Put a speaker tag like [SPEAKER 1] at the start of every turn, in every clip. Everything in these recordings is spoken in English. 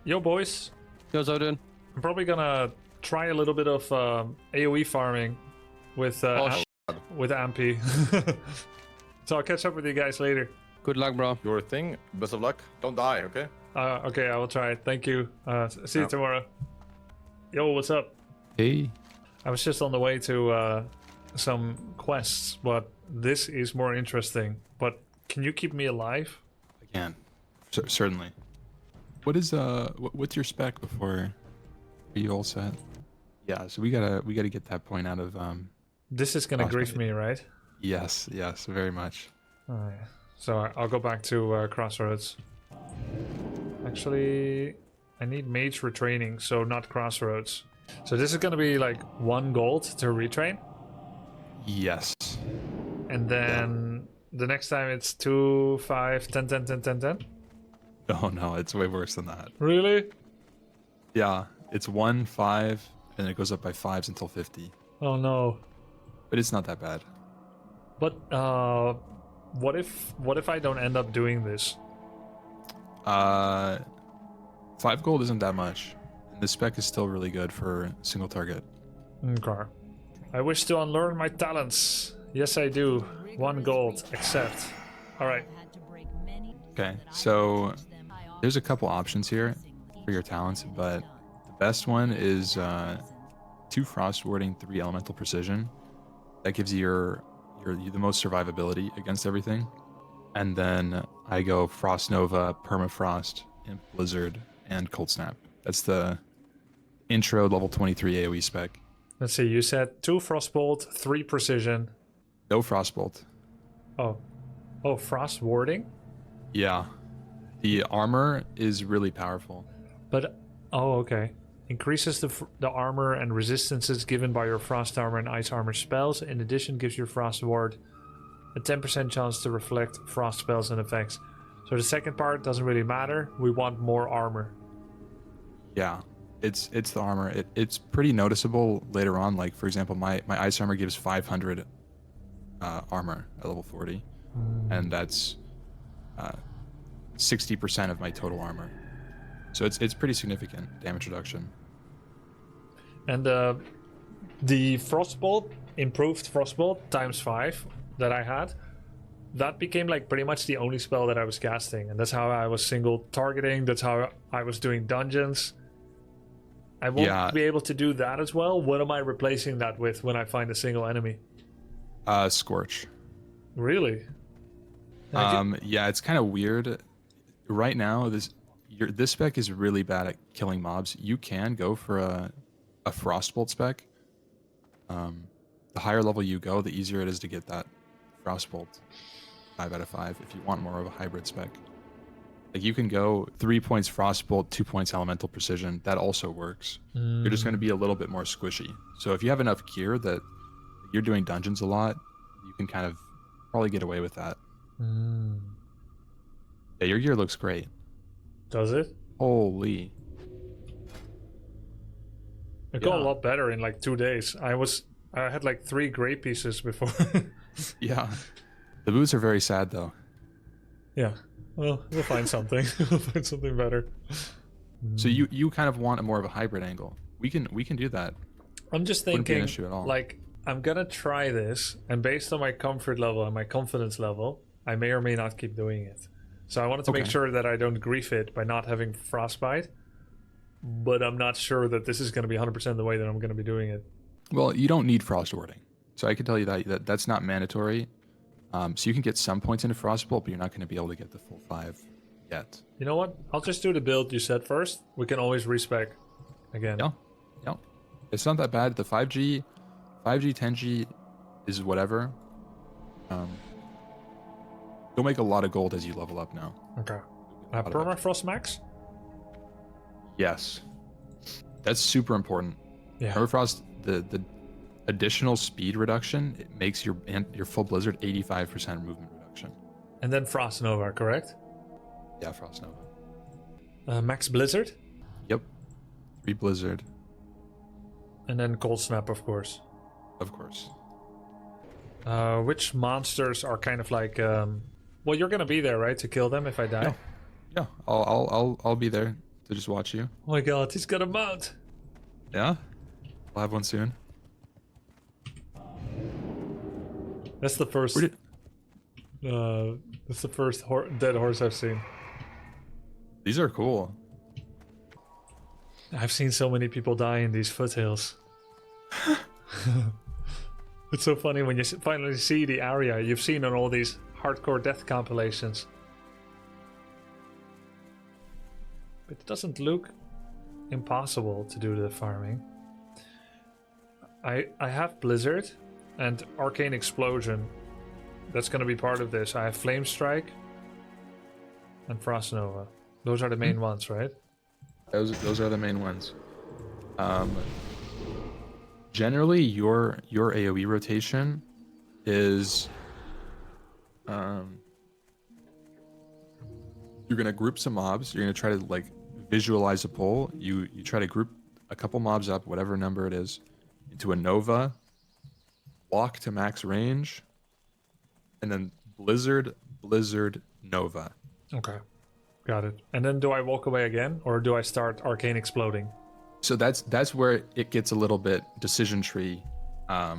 [SPEAKER 1] Yo, boys.
[SPEAKER 2] Yo, what's up, dude?
[SPEAKER 1] I'm probably gonna try a little bit of AoE farming with with Ahmpy. So I'll catch up with you guys later.
[SPEAKER 2] Good luck, bro.
[SPEAKER 3] Your thing. Best of luck. Don't die, okay?
[SPEAKER 1] Okay, I will try. Thank you. See you tomorrow. Yo, what's up?
[SPEAKER 4] Hey.
[SPEAKER 1] I was just on the way to some quests, but this is more interesting. But can you keep me alive?
[SPEAKER 4] I can. Certainly. What is what's your spec before? Are you all set? Yeah, so we gotta get that point out of
[SPEAKER 1] This is gonna grief me, right?
[SPEAKER 4] Yes, very much.
[SPEAKER 1] Oh, yeah. So I'll go back to Crossroads. Actually, I need Mage retraining, so not Crossroads. So this is gonna be like 1 gold to retrain,
[SPEAKER 4] Yes.
[SPEAKER 1] and then the next time it's 2, 5, 10, 10, 10, 10, 10.
[SPEAKER 4] Oh no, it's way worse than that.
[SPEAKER 1] Really?
[SPEAKER 4] Yeah, it's 1, 5, and it goes up by 5s until 50.
[SPEAKER 1] Oh no.
[SPEAKER 4] But it's not that bad.
[SPEAKER 1] But what if I don't end up doing this?
[SPEAKER 4] 5 gold isn't that much. And the spec is still really good for single target.
[SPEAKER 1] Okay. I wish to unlearn my talents. Yes, I do. 1 gold. Accept. All right.
[SPEAKER 4] Okay, so there's a couple options here for your talents, but the best one is 2 frost warding, 3 elemental precision. That gives you the most survivability against everything. And then I go Frost Nova, Permafrost, Imp Blizzard, and Cold Snap. That's the intro level 23 AoE spec.
[SPEAKER 1] Let's see. You said 2 frostbolt, 3 precision.
[SPEAKER 4] No Frostbolt.
[SPEAKER 1] Oh, frost warding.
[SPEAKER 4] Yeah, the armor is really powerful.
[SPEAKER 1] But okay. Increases the armor and resistances given by your frost armor and ice armor spells. In addition, gives your frost ward a 10% chance to reflect frost spells and effects. So the second part doesn't really matter. We want more armor.
[SPEAKER 4] Yeah, it's the armor. It's pretty noticeable later on. Like for example, my ice armor gives 500 armor at level 40, and that's 60% of my total armor. So it's pretty significant damage reduction.
[SPEAKER 1] And the frostbolt, improved frostbolt ×5 that I had, that became like pretty much the only spell that I was casting, and that's how I was single targeting. That's how I was doing dungeons. I won't be able to do that as well. What am I replacing that with when I find a single enemy?
[SPEAKER 4] Scorch.
[SPEAKER 1] Really?
[SPEAKER 4] Yeah, it's kind of weird. Right now, this spec is really bad at killing mobs. You can go for a Frostbolt spec. The higher level you go, the easier it is to get that Frostbolt 5 out of 5 if you want more of a hybrid spec. Like you can go 3 points Frostbolt, 2 points Elemental Precision. That also works. You're just going to be a little bit more squishy. So if you have enough gear that you're doing dungeons a lot, you can kind of probably get away with that. Yeah, your gear looks great.
[SPEAKER 1] Does it?
[SPEAKER 4] Holy.
[SPEAKER 1] It got a lot better in like 2 days. I had like 3 gray pieces before.
[SPEAKER 4] Yeah. The boots are very sad though.
[SPEAKER 1] Yeah. Well, we'll find something. We'll find something better.
[SPEAKER 4] So you kind of want more of a hybrid angle. We can do that.
[SPEAKER 1] I'm just
[SPEAKER 4] Wouldn't be an
[SPEAKER 1] thinking,
[SPEAKER 4] issue at all.
[SPEAKER 1] like, I'm gonna try this, and based on my comfort level and my confidence level, I may or may not keep doing it. So I wanted to make sure that I don't grief it by not having frostbite, but I'm not sure that this is going to be 100% the way that I'm going to be doing it.
[SPEAKER 4] Well, you don't need frost warding. So I can tell you that's not mandatory. So you can get some points into Frostbolt, but you're not going to be able to get the full 5 yet.
[SPEAKER 1] You know what? I'll just do the build you said first. We can always respec again.
[SPEAKER 4] Yeah. It's not that bad. The 5G, 10G is whatever. You'll make a lot of gold as you level up now.
[SPEAKER 1] Okay. Permafrost max?
[SPEAKER 4] Yes. That's super important.
[SPEAKER 1] Yeah.
[SPEAKER 4] Permafrost, the additional speed reduction, it makes your full blizzard 85% movement reduction.
[SPEAKER 1] And then Frost Nova, correct?
[SPEAKER 4] Yeah, Frost Nova.
[SPEAKER 1] Max Blizzard?
[SPEAKER 4] Yep. 3 blizzard.
[SPEAKER 1] And then Cold Snap, of course.
[SPEAKER 4] Of course.
[SPEAKER 1] Which monsters are kind of like... well, you're gonna be there, right, to kill them if I die?
[SPEAKER 4] Yeah, I'll be there. to just watch you.
[SPEAKER 1] Oh my god, he's got a mount.
[SPEAKER 4] Yeah, I'll have one soon.
[SPEAKER 1] That's the first. That's the first dead horse I've seen.
[SPEAKER 4] These are cool.
[SPEAKER 1] I've seen so many people die in these foothills. It's so funny when you finally see the area you've seen on all these hardcore death compilations. But it doesn't look impossible to do the farming. I have Blizzard and Arcane Explosion. That's going to be part of this. I have Flame Strike and Frost Nova. Those are the main ones, right?
[SPEAKER 4] Those are the main ones. Generally, your AoE rotation is you're gonna group some mobs. You're gonna try to like visualize a pull. You try to group a couple mobs up, whatever number it is, into a Nova. Walk to max range, and then Blizzard, Nova.
[SPEAKER 1] Okay, got it. And then do I walk away again, or do I start Arcane Exploding?
[SPEAKER 4] So that's where it gets a little bit decision tree. I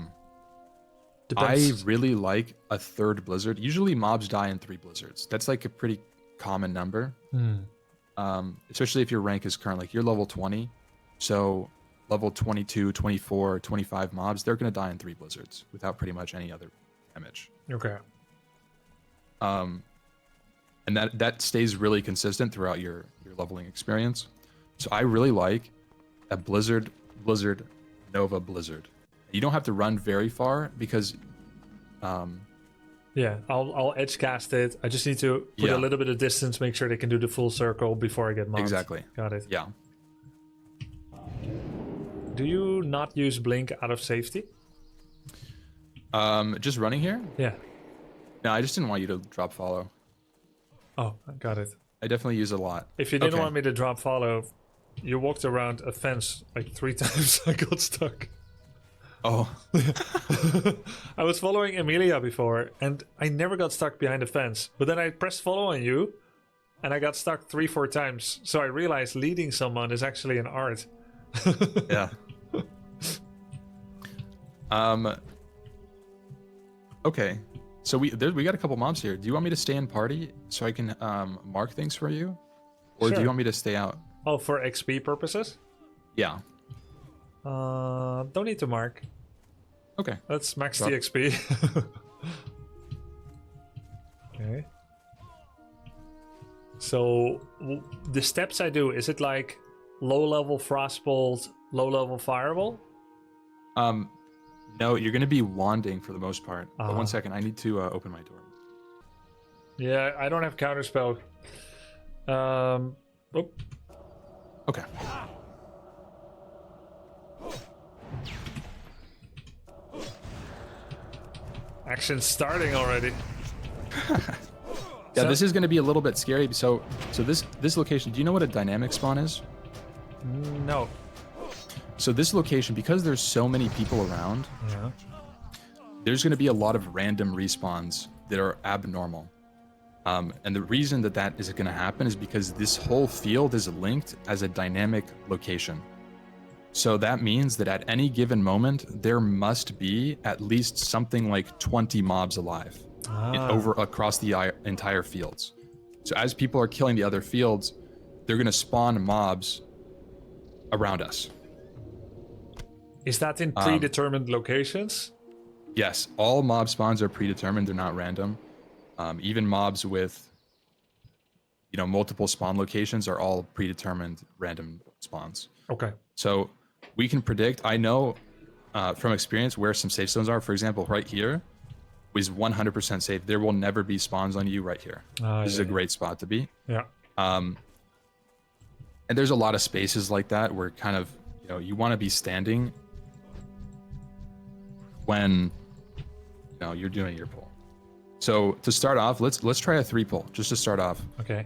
[SPEAKER 4] really like a third Blizzard. Usually mobs die in 3 Blizzards. That's like a pretty common number. Especially if your rank is current, like you're level 20. So level 22, 24, 25 mobs, they're going to die in 3 Blizzards without pretty much any other damage.
[SPEAKER 1] Okay.
[SPEAKER 4] And that stays really consistent throughout your leveling experience. So I really like a Blizzard, Nova, Blizzard. You don't have to run very far because
[SPEAKER 1] yeah, I'll edge cast it. I just need to put a little bit of distance, make sure they can do the full circle before I get mobbed.
[SPEAKER 4] Exactly.
[SPEAKER 1] Got it.
[SPEAKER 4] Yeah.
[SPEAKER 1] Do you not use Blink out of safety?
[SPEAKER 4] Just running here?
[SPEAKER 1] Yeah.
[SPEAKER 4] No, I just didn't want you to drop follow.
[SPEAKER 1] Oh, I got it.
[SPEAKER 4] I definitely use a lot.
[SPEAKER 1] If you didn't want me to drop follow, you walked around a fence like 3 times. I got stuck.
[SPEAKER 4] Oh.
[SPEAKER 1] I was following Emilia before, and I never got stuck behind a fence. But then I pressed follow on you, and I got stuck 3-4 times. So I realized leading someone is actually an art.
[SPEAKER 4] Yeah. Okay. So we got a couple mobs here. Do you want me to stay in party so I can mark things for you? Or do you want me to stay out?
[SPEAKER 1] Oh, for XP purposes?
[SPEAKER 4] Yeah.
[SPEAKER 1] Don't need to mark.
[SPEAKER 4] Okay.
[SPEAKER 1] Let's max the XP. Okay. So the steps I do, is it like low level frostbolt, low level fireball?
[SPEAKER 4] No, you're gonna be wanding for the most part. But 1 second, I need to open my door.
[SPEAKER 1] Yeah, I don't have counterspell.
[SPEAKER 4] Okay.
[SPEAKER 1] Action starting already.
[SPEAKER 4] Yeah, this is going to be a little bit scary. So this location, do you know what a dynamic spawn is?
[SPEAKER 1] No.
[SPEAKER 4] So this location, because there's so many people around, there's going to be a lot of random respawns that are abnormal. And the reason that is going to happen is because this whole field is linked as a dynamic location. So that means that at any given moment, there must be at least something like 20 mobs alive across the entire fields. So as people are killing the other fields, they're going to spawn mobs around us.
[SPEAKER 1] Is that in predetermined locations?
[SPEAKER 4] Yes, all mob spawns are predetermined. They're not random. Even mobs with, multiple spawn locations are all predetermined random spawns.
[SPEAKER 1] Okay.
[SPEAKER 4] So we can predict. I know from experience where some safe zones are. For example, right here is 100% safe. There will never be spawns on you right here. This is a great spot to be.
[SPEAKER 1] Yeah.
[SPEAKER 4] And there's a lot of spaces like that where kind of, you want to be standing when you're doing your pull. So to start off, let's try a 3 pull just to start off.
[SPEAKER 1] Okay.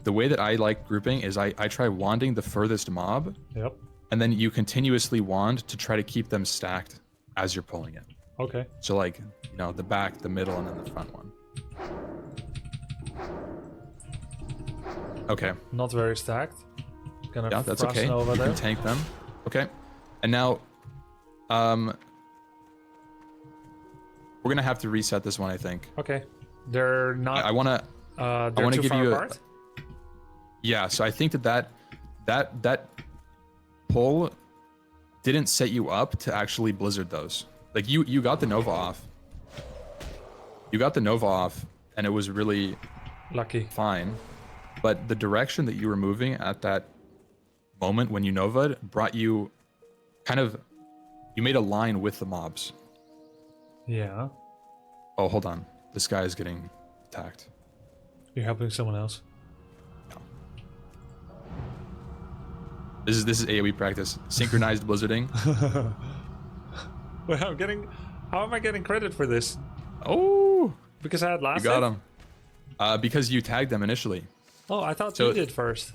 [SPEAKER 4] The way that I like grouping is I try wanding the furthest mob.
[SPEAKER 1] Yep.
[SPEAKER 4] And then you continuously wand to try to keep them stacked as you're pulling it.
[SPEAKER 1] Okay.
[SPEAKER 4] So like, the back, the middle, and then the front one. Okay.
[SPEAKER 1] Not very stacked. Gonna
[SPEAKER 4] Yeah, that's
[SPEAKER 1] Frost
[SPEAKER 4] okay.
[SPEAKER 1] Nova
[SPEAKER 4] You
[SPEAKER 1] there.
[SPEAKER 4] can tank them. Okay. And now, we're gonna have to reset this one, I think.
[SPEAKER 1] Okay. They're not.
[SPEAKER 4] I wanna
[SPEAKER 1] They're too
[SPEAKER 4] give
[SPEAKER 1] far
[SPEAKER 4] you
[SPEAKER 1] apart.
[SPEAKER 4] Yeah, so I think that pull didn't set you up to actually blizzard those. Like you got the Nova off. You got the Nova off, and it was really
[SPEAKER 1] Lucky.
[SPEAKER 4] fine. But the direction that you were moving at that moment when you Nova'd brought you you made a line with the mobs.
[SPEAKER 1] Yeah.
[SPEAKER 4] Oh, hold on. This guy is getting attacked.
[SPEAKER 1] You're helping someone else.
[SPEAKER 4] This is AoE practice. Synchronized blizzarding.
[SPEAKER 1] Well, how am I getting credit for this?
[SPEAKER 4] Oh,
[SPEAKER 1] Because I had last
[SPEAKER 4] you got
[SPEAKER 1] hit?
[SPEAKER 4] him. Because you tagged them initially.
[SPEAKER 1] Oh, I thought
[SPEAKER 4] So-
[SPEAKER 1] you did first.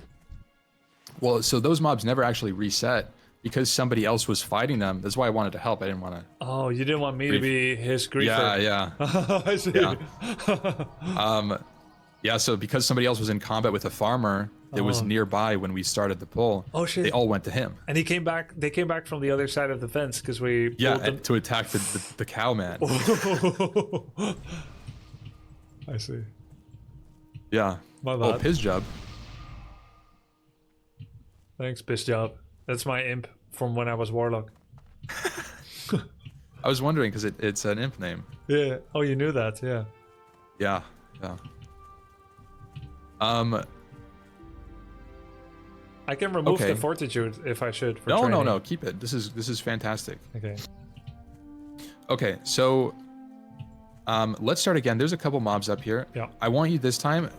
[SPEAKER 4] Well, so those mobs never actually reset because somebody else was fighting them. That's why I wanted to help. I didn't want to.
[SPEAKER 1] Oh, you didn't want me to be his griefer.
[SPEAKER 4] Yeah.
[SPEAKER 1] I see.
[SPEAKER 4] Yeah. Yeah, so because somebody else was in combat with a farmer that was nearby when we started the pull,
[SPEAKER 1] Oh, shit.
[SPEAKER 4] they all went to him.
[SPEAKER 1] And he came back. They came back from the other side of the fence because we.
[SPEAKER 4] Yeah,
[SPEAKER 1] pulled them.
[SPEAKER 4] and to attack the cow man.
[SPEAKER 1] I see.
[SPEAKER 4] Yeah.
[SPEAKER 1] My
[SPEAKER 4] Oh,
[SPEAKER 1] bad.
[SPEAKER 4] piss job.
[SPEAKER 1] Thanks, piss job. That's my imp from when I was warlock.
[SPEAKER 4] I was wondering because it's an imp name.
[SPEAKER 1] Yeah. Oh, you knew that. Yeah.
[SPEAKER 4] Yeah.
[SPEAKER 1] I can remove
[SPEAKER 4] Okay.
[SPEAKER 1] the fortitude if I should. For
[SPEAKER 4] No,
[SPEAKER 1] training.
[SPEAKER 4] no. Keep it. This is fantastic.
[SPEAKER 1] Okay.
[SPEAKER 4] Okay, so let's start again. There's a couple mobs up here.
[SPEAKER 1] Yeah.
[SPEAKER 4] I want you this time.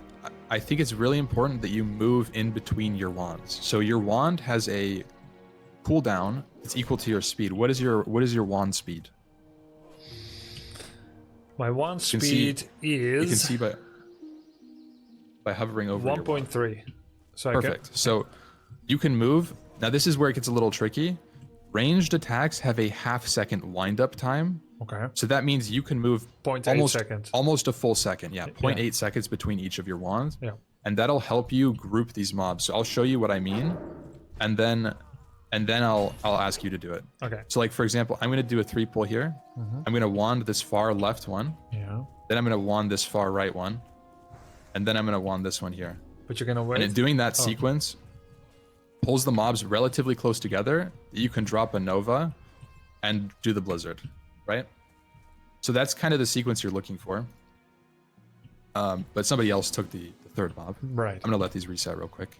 [SPEAKER 4] I think it's really important that you move in between your wands. So your wand has a cooldown that's equal to your speed. What is your wand speed?
[SPEAKER 1] My wand
[SPEAKER 4] You can see-
[SPEAKER 1] speed
[SPEAKER 4] You can
[SPEAKER 1] is
[SPEAKER 4] see by hovering over your wand.
[SPEAKER 1] 1.3. So
[SPEAKER 4] Perfect. So you can move. Now this is where it gets a little tricky. Ranged attacks have a half-second wind-up time.
[SPEAKER 1] Okay.
[SPEAKER 4] So that means you can move
[SPEAKER 1] 0.8 seconds.
[SPEAKER 4] almost a full second. Yeah, 0.8 seconds between each of your wands.
[SPEAKER 1] Yeah.
[SPEAKER 4] And that'll help you group these mobs. So I'll show you what I mean, and then I'll ask you to do it.
[SPEAKER 1] Okay.
[SPEAKER 4] So like for example, I'm gonna do a 3 pull here. I'm gonna wand this far left one.
[SPEAKER 1] Yeah.
[SPEAKER 4] Then I'm gonna wand this far right one, and then I'm gonna wand this one here.
[SPEAKER 1] But you're gonna wait.
[SPEAKER 4] And in doing that sequence, pulls the mobs relatively close together. You can drop a Nova, and do the blizzard, right? So that's kind of the sequence you're looking for. But somebody else took the third mob.
[SPEAKER 1] Right.
[SPEAKER 4] I'm gonna let these reset real quick.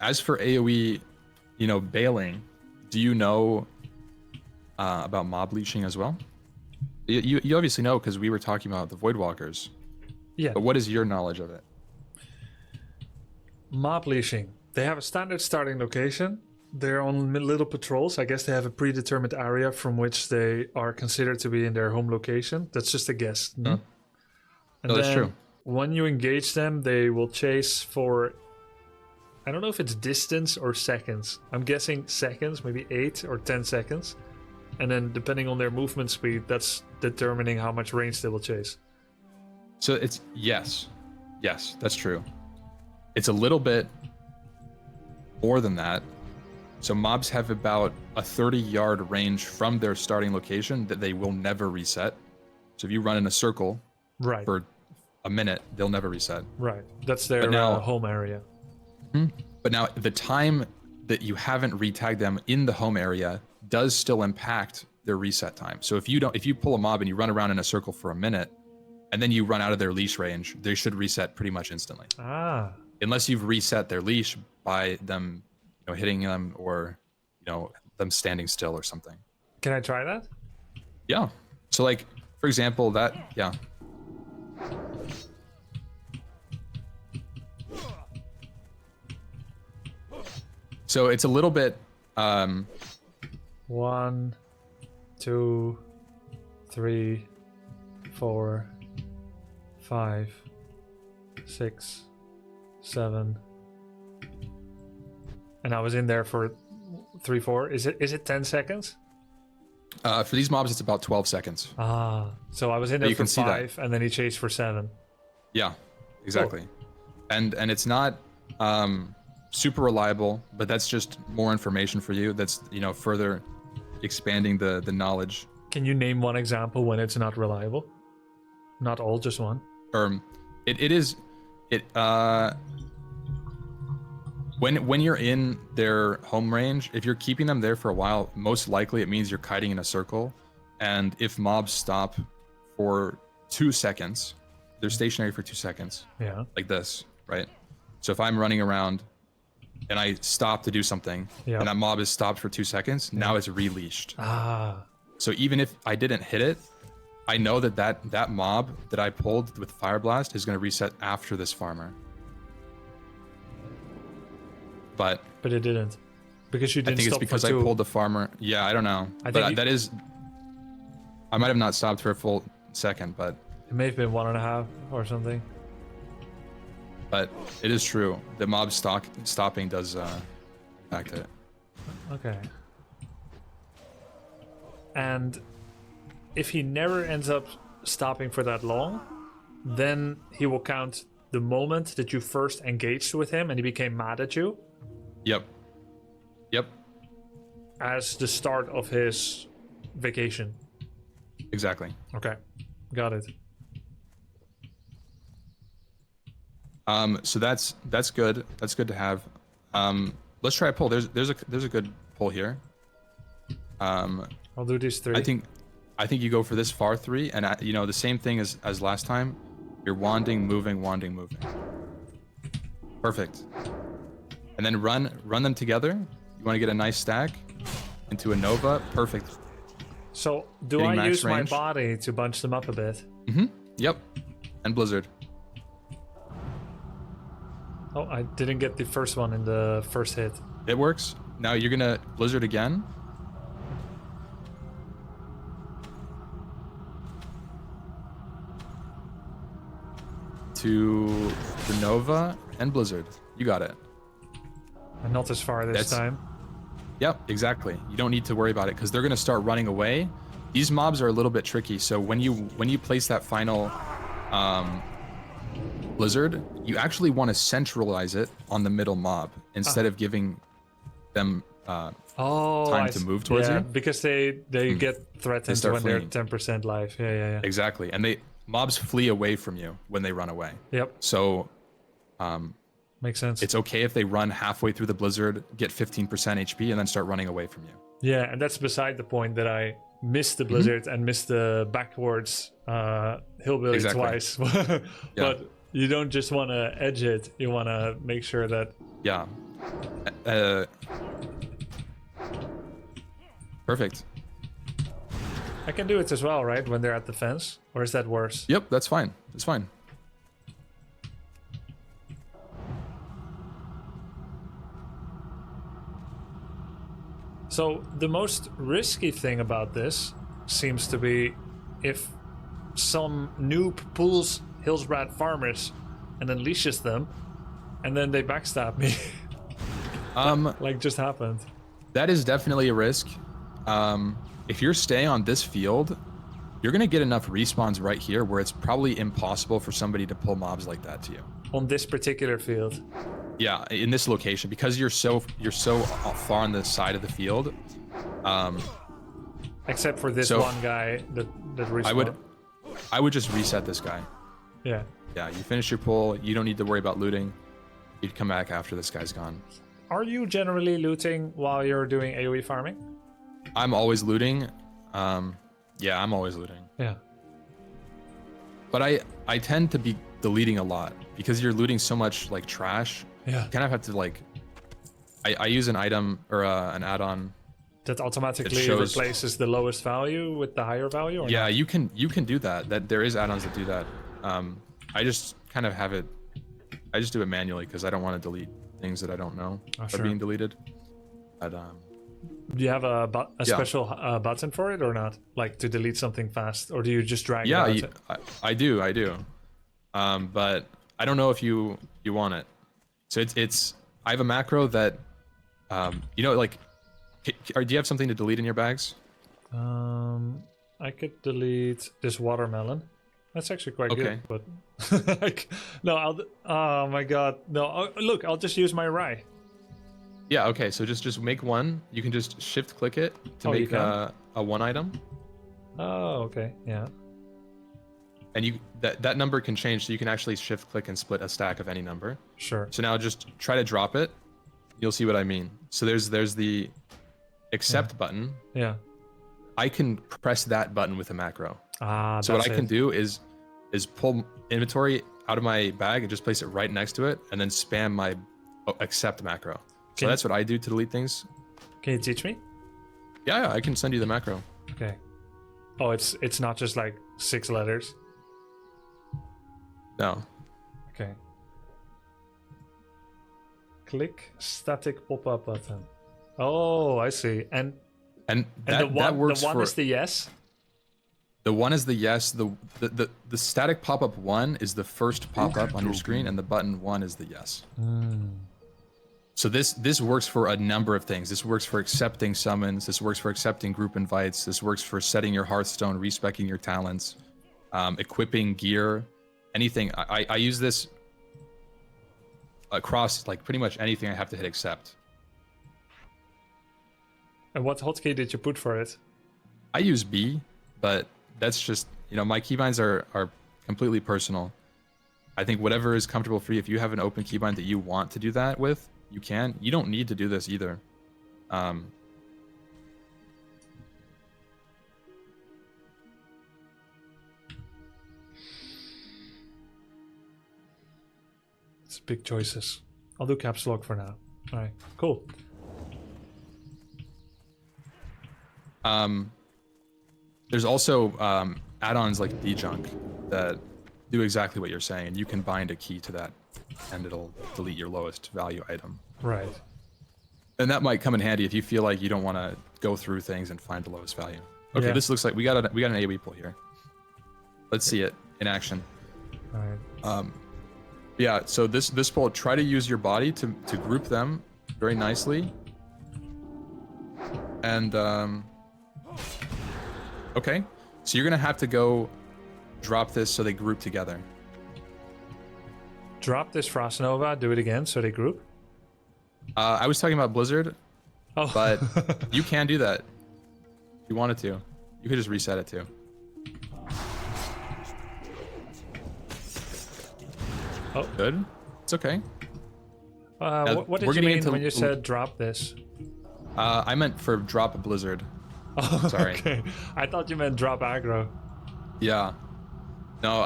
[SPEAKER 4] As for AoE, bailing, do you know about mob leashing as well? You obviously know because we were talking about the Voidwalkers.
[SPEAKER 1] Yeah.
[SPEAKER 4] But what is your knowledge of it?
[SPEAKER 1] Mob leashing. They have a standard starting location. They're on little patrols. I guess they have a predetermined area from which they are considered to be in their home location. That's just a guess. No. And
[SPEAKER 4] No, that's
[SPEAKER 1] then
[SPEAKER 4] true.
[SPEAKER 1] When you engage them, they will chase for. I don't know if it's distance or seconds. I'm guessing seconds, maybe 8 or 10 seconds. And then depending on their movement speed, that's determining how much range they will chase.
[SPEAKER 4] So it's yes, that's true. It's a little bit more than that. So mobs have about a 30-yard range from their starting location that they will never reset. So if you run in a circle
[SPEAKER 1] Right.
[SPEAKER 4] for a minute, they'll never reset.
[SPEAKER 1] Right. That's their
[SPEAKER 4] But now-
[SPEAKER 1] home area.
[SPEAKER 4] But now the time that you haven't retagged them in the home area does still impact their reset time. So if you pull a mob and you run around in a circle for a minute and then you run out of their leash range, they should reset pretty much instantly.
[SPEAKER 1] Ah.
[SPEAKER 4] Unless you've reset their leash by them, hitting them or, them standing still or something.
[SPEAKER 1] Can I try that?
[SPEAKER 4] Yeah. So like, for example, yeah. So it's a little bit,
[SPEAKER 1] 1, 2, 3, 4, 5, 6, 7. And I was in there for 3, 4. Is it 10 seconds?
[SPEAKER 4] For these mobs, it's about 12 seconds.
[SPEAKER 1] Ah, so I was in there
[SPEAKER 4] you
[SPEAKER 1] for
[SPEAKER 4] can see that.
[SPEAKER 1] 5, and then he chased for 7.
[SPEAKER 4] Yeah, exactly. And it's not super reliable, but that's just more information for you. That's, you know, further expanding the knowledge.
[SPEAKER 1] Can you name one example when it's not reliable? Not all, just one.
[SPEAKER 4] When you're in their home range, if you're keeping them there for a while, most likely it means you're kiting in a circle. And if mobs stop for 2 seconds, they're stationary for 2 seconds.
[SPEAKER 1] Yeah.
[SPEAKER 4] Like this, right? So if I'm running around and I stop to do something, and that mob is stopped for 2 seconds, now it's releashed.
[SPEAKER 1] Ah.
[SPEAKER 4] So even if I didn't hit it, I know that mob that I pulled with Fire Blast is going to reset after this farmer. But
[SPEAKER 1] it didn't, because you didn't.
[SPEAKER 4] I think it's
[SPEAKER 1] stop
[SPEAKER 4] because
[SPEAKER 1] for
[SPEAKER 4] I
[SPEAKER 1] 2.
[SPEAKER 4] pulled the farmer. Yeah, I don't know.
[SPEAKER 1] But
[SPEAKER 4] that is. I might have not stopped for a full second, but
[SPEAKER 1] It may have been 1.5 or something.
[SPEAKER 4] But it is true. The mob stopping does impact it.
[SPEAKER 1] Okay. And if he never ends up stopping for that long, then he will count the moment that you first engaged with him and he became mad at you.
[SPEAKER 4] Yep.
[SPEAKER 1] As the start of his vacation.
[SPEAKER 4] Exactly.
[SPEAKER 1] Okay. Got it.
[SPEAKER 4] So that's good. That's good to have. Let's try a pull. There's a good pull here.
[SPEAKER 1] I'll do these 3.
[SPEAKER 4] I think you go for this far 3, and you know, the same thing as last time. You're wanding, moving. Perfect. And then run them together. You want to get a nice stack into a Nova. Perfect.
[SPEAKER 1] So do
[SPEAKER 4] Getting
[SPEAKER 1] I
[SPEAKER 4] max
[SPEAKER 1] use my
[SPEAKER 4] range.
[SPEAKER 1] body to bunch them up a bit?
[SPEAKER 4] Yep. And Blizzard.
[SPEAKER 1] Oh, I didn't get the first one in the first hit.
[SPEAKER 4] It works. Now you're gonna Blizzard again. To the Nova and Blizzard. You got it.
[SPEAKER 1] And not as far this time.
[SPEAKER 4] Yep, exactly. You don't need to worry about it because they're gonna start running away. These mobs are a little bit tricky, so when you place that final Blizzard, you actually want to centralize it on the middle mob instead of giving them time to move towards you.
[SPEAKER 1] Because they get threatened when they're
[SPEAKER 4] fleeing.
[SPEAKER 1] 10% life. Yeah.
[SPEAKER 4] Exactly, and mobs flee away from you when they run away.
[SPEAKER 1] Yep.
[SPEAKER 4] So
[SPEAKER 1] Makes sense.
[SPEAKER 4] it's okay if they run halfway through the Blizzard, get 15% HP, and then start running away from you.
[SPEAKER 1] Yeah, and that's beside the point that I missed the Blizzard and missed the backwards hillbilly twice. But you don't just want to edge it. You want to make sure that...
[SPEAKER 4] Yeah. Perfect.
[SPEAKER 1] I can do it as well, right? When they're at the fence? Or is that worse?
[SPEAKER 4] Yep, that's fine. It's fine.
[SPEAKER 1] So the most risky thing about this seems to be if some noob pulls Hillsbrad farmers and then leashes them, and then they backstab me. Like just happened.
[SPEAKER 4] That is definitely a risk. If you're staying on this field, you're gonna get enough respawns right here where it's probably impossible for somebody to pull mobs like that to you.
[SPEAKER 1] On this particular field.
[SPEAKER 4] Yeah, in this location, because you're so far on the side of the field.
[SPEAKER 1] Except for this one guy that respawned.
[SPEAKER 4] I would just reset this guy.
[SPEAKER 1] Yeah.
[SPEAKER 4] Yeah, you finish your pull. You don't need to worry about looting. You'd come back after this guy's gone.
[SPEAKER 1] Are you generally looting while you're doing AoE farming?
[SPEAKER 4] I'm always looting. Yeah, I'm always looting.
[SPEAKER 1] Yeah.
[SPEAKER 4] But I tend to be deleting a lot because you're looting so much like trash.
[SPEAKER 1] Yeah.
[SPEAKER 4] You kind of have to like. I use an item or an add-on
[SPEAKER 1] that automatically replaces the lowest value with the higher value. Or
[SPEAKER 4] yeah,
[SPEAKER 1] not?
[SPEAKER 4] you can do that. That there is add-ons that do that. I just kind of have it. I just do it manually because I don't want to delete things that I don't know are being deleted. But
[SPEAKER 1] do you have a special button for it or not? Like to delete something fast, or do you just drag it out?
[SPEAKER 4] Yeah, I do. But I don't know if you want it. So it's I have a macro that, you know, like, do you have something to delete in your bags?
[SPEAKER 1] I could delete this watermelon. That's actually quite
[SPEAKER 4] Okay.
[SPEAKER 1] good, but like, no, oh my god, no. Look, I'll just use my rye.
[SPEAKER 4] Yeah, okay, so just make one. You can just shift click it to
[SPEAKER 1] Oh, you
[SPEAKER 4] make
[SPEAKER 1] can?
[SPEAKER 4] a one item.
[SPEAKER 1] Oh, okay, yeah.
[SPEAKER 4] And you that number can change, so you can actually shift click and split a stack of any number.
[SPEAKER 1] Sure.
[SPEAKER 4] So now just try to drop it. You'll see what I mean. So there's the accept button.
[SPEAKER 1] Yeah.
[SPEAKER 4] I can press that button with a macro.
[SPEAKER 1] Ah,
[SPEAKER 4] So what
[SPEAKER 1] that's
[SPEAKER 4] I can
[SPEAKER 1] it.
[SPEAKER 4] do is pull inventory out of my bag and just place it right next to it, and then spam my accept macro. So
[SPEAKER 1] Can-
[SPEAKER 4] that's what I do to delete things.
[SPEAKER 1] Can you teach me?
[SPEAKER 4] Yeah, I can send you the macro.
[SPEAKER 1] Okay. Oh, it's not just like 6 letters.
[SPEAKER 4] No.
[SPEAKER 1] Okay. Click static pop-up button. Oh, I see. And
[SPEAKER 4] that,
[SPEAKER 1] the one,
[SPEAKER 4] that works
[SPEAKER 1] the one
[SPEAKER 4] for
[SPEAKER 1] is the yes.
[SPEAKER 4] the one is the yes. The static pop-up 1 is the first pop-up on your screen, and the button 1 is the yes. So this works for a number of things. This works for accepting summons. This works for accepting group invites. This works for setting your Hearthstone, respecing your talents, equipping gear, anything. I use this across like pretty much anything I have to hit accept.
[SPEAKER 1] And what hotkey did you put for it?
[SPEAKER 4] I use B, but that's just, my keybinds are completely personal. I think whatever is comfortable for you. If you have an open keybind that you want to do that with, you can. You don't need to do this either.
[SPEAKER 1] It's big choices. I'll do caps lock for now. All right, cool.
[SPEAKER 4] There's also add-ons like D-Junk that do exactly what you're saying, and you can bind a key to that, and it'll delete your lowest value item.
[SPEAKER 1] Right.
[SPEAKER 4] And that might come in handy if you feel like you don't want to go through things and find the lowest value. Okay,
[SPEAKER 1] Yeah.
[SPEAKER 4] this looks like we got an AoE pull here. Let's see it in action.
[SPEAKER 1] All right.
[SPEAKER 4] Yeah, so this pull, try to use your body to group them very nicely. And okay, so you're gonna have to go drop this so they group together.
[SPEAKER 1] Drop this Frost Nova. Do it again so they group.
[SPEAKER 4] I was talking about Blizzard,
[SPEAKER 1] Oh,
[SPEAKER 4] but you can do that if you wanted to. You could just reset it too.
[SPEAKER 1] Oh.
[SPEAKER 4] Good. It's okay.
[SPEAKER 1] what did
[SPEAKER 4] we're
[SPEAKER 1] you
[SPEAKER 4] getting
[SPEAKER 1] mean
[SPEAKER 4] into
[SPEAKER 1] when you said drop this?
[SPEAKER 4] I meant for drop Blizzard.
[SPEAKER 1] Oh,
[SPEAKER 4] Sorry.
[SPEAKER 1] Okay. I thought you meant drop aggro.
[SPEAKER 4] Yeah. No.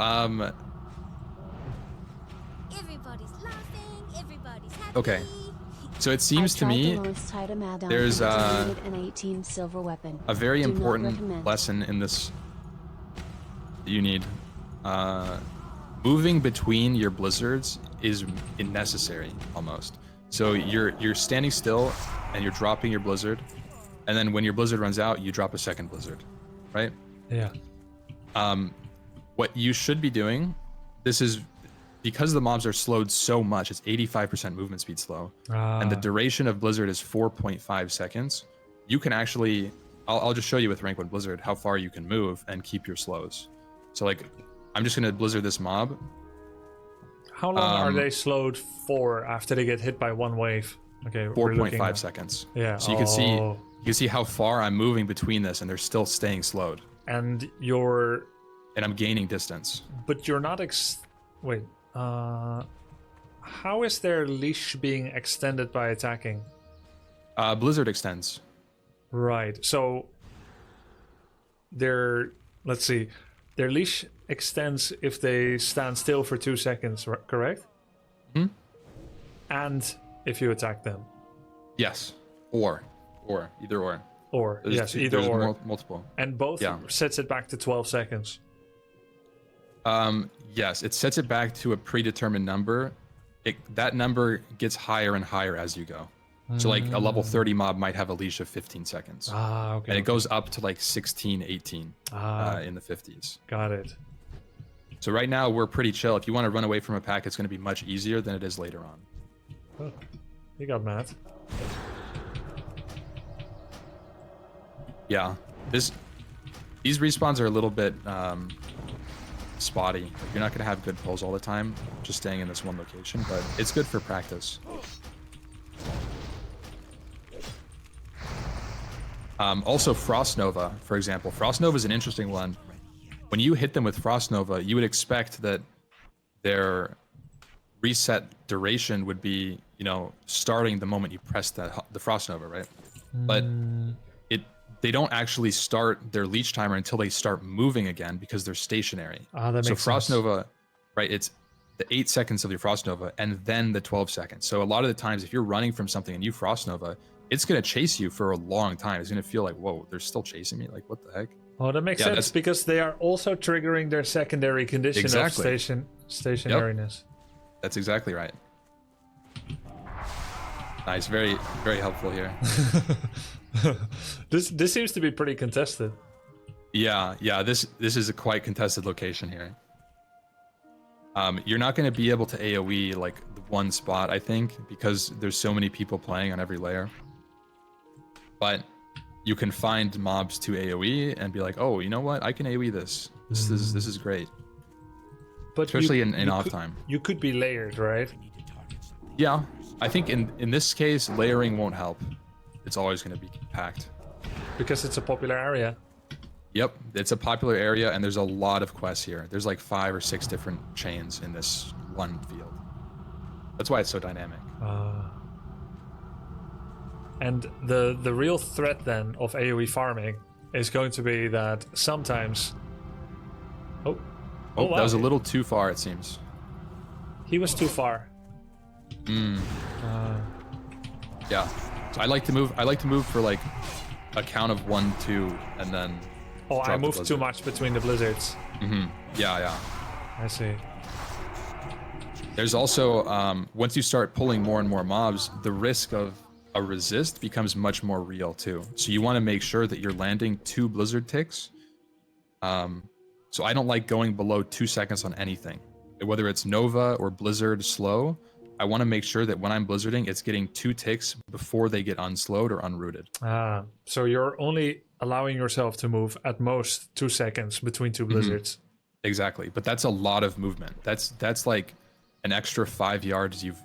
[SPEAKER 2] Everybody's laughing, everybody's happy.
[SPEAKER 4] Okay. So it seems to me there's
[SPEAKER 5] an 18 silver weapon.
[SPEAKER 4] a very
[SPEAKER 5] Do not
[SPEAKER 4] important
[SPEAKER 5] recommend.
[SPEAKER 4] lesson in this that you need. Moving between your blizzards is necessary almost. So you're standing still and you're dropping your blizzard, and then when your blizzard runs out, you drop a second blizzard, right?
[SPEAKER 1] Yeah.
[SPEAKER 4] What you should be doing, this is because the mobs are slowed so much, it's 85% movement speed slow, and the duration of blizzard is 4.5 seconds. You can actually, I'll just show you with rank 1 blizzard how far you can move and keep your slows. So like, I'm just gonna blizzard this mob.
[SPEAKER 1] How long are they slowed for after they get hit by one wave? Okay, we're looking
[SPEAKER 4] 4.5
[SPEAKER 1] at-
[SPEAKER 4] seconds.
[SPEAKER 1] Yeah.
[SPEAKER 4] So you can see how far I'm moving between this, and they're still staying slowed,
[SPEAKER 1] And you're,
[SPEAKER 4] and I'm gaining distance.
[SPEAKER 1] but you're not. Wait. How is their leash being extended by attacking?
[SPEAKER 4] Blizzard extends.
[SPEAKER 1] Right. So let's see, their leash extends if they stand still for 2 seconds, correct?
[SPEAKER 4] Hmm?
[SPEAKER 1] And if you attack them.
[SPEAKER 4] Yes. Or either or.
[SPEAKER 1] Or
[SPEAKER 4] There's
[SPEAKER 1] yes, either
[SPEAKER 4] there's
[SPEAKER 1] or.
[SPEAKER 4] multiple.
[SPEAKER 1] And both
[SPEAKER 4] Yeah.
[SPEAKER 1] sets it back to 12 seconds.
[SPEAKER 4] Yes, it sets it back to a predetermined number. That number gets higher and higher as you go. So like a level 30 mob might have a leash of 15 seconds.
[SPEAKER 1] Ah, okay.
[SPEAKER 4] And it goes up to like 16, 18 in the 50s.
[SPEAKER 1] Got it.
[SPEAKER 4] So right now we're pretty chill. If you want to run away from a pack, it's going to be much easier than it is later on.
[SPEAKER 1] Oh, you got mad.
[SPEAKER 4] Yeah. These respawns are a little bit spotty. Like, you're not gonna have good pulls all the time, just staying in this one location, but it's good for practice. Also, Frost Nova, for example. Frost Nova is an interesting one. When you hit them with Frost Nova, you would expect that their reset duration would be, you know, starting the moment you press the Frost Nova, right? But they don't actually start their leech timer until they start moving again because they're stationary.
[SPEAKER 1] Ah, that makes
[SPEAKER 4] so Frost
[SPEAKER 1] sense.
[SPEAKER 4] Nova, right? It's the 8 seconds of your Frost Nova and then the 12 seconds. So a lot of the times, if you're running from something and you Frost Nova, it's gonna chase you for a long time. It's gonna feel like, whoa, they're still chasing me. Like, what the heck?
[SPEAKER 1] Oh, that makes sense because they are also triggering their secondary condition
[SPEAKER 4] Exactly.
[SPEAKER 1] of stationariness.
[SPEAKER 4] That's exactly right. Nice, very, very helpful here.
[SPEAKER 1] This seems to be pretty contested.
[SPEAKER 4] Yeah, this is a quite contested location here. You're not going to be able to AoE like the one spot, I think, because there's so many people playing on every layer. But you can find mobs to AoE and be like, oh, you know what? I can AoE this. This is great.
[SPEAKER 1] But
[SPEAKER 4] Especially in off
[SPEAKER 1] could,
[SPEAKER 4] time.
[SPEAKER 1] You could be layered, right?
[SPEAKER 4] Yeah, I think in this case, layering won't help. It's always going to be packed.
[SPEAKER 1] Because it's a popular area.
[SPEAKER 4] Yep, it's a popular area, and there's a lot of quests here. There's like 5 or 6 different chains in this one field. That's why it's so dynamic.
[SPEAKER 1] And the real threat then of AoE farming is going to be that sometimes... Oh,
[SPEAKER 4] That
[SPEAKER 1] wow.
[SPEAKER 4] was a little too far, it seems.
[SPEAKER 1] He was too far.
[SPEAKER 4] Yeah. So I like to move for like a count of 1, 2, and then.
[SPEAKER 1] Oh,
[SPEAKER 4] drop
[SPEAKER 1] I
[SPEAKER 4] the
[SPEAKER 1] moved too
[SPEAKER 4] blizzard.
[SPEAKER 1] much between the blizzards.
[SPEAKER 4] Yeah.
[SPEAKER 1] I see.
[SPEAKER 4] There's also once you start pulling more and more mobs, the risk of a resist becomes much more real too. So you want to make sure that you're landing 2 blizzard ticks. So I don't like going below 2 seconds on anything, whether it's Nova or Blizzard slow. I want to make sure that when I'm blizzarding, it's getting 2 ticks before they get unslowed or unrooted.
[SPEAKER 1] So you're only allowing yourself to move at most 2 seconds between 2 blizzards.
[SPEAKER 4] Exactly, but that's a lot of movement. That's like an extra 5 yards you've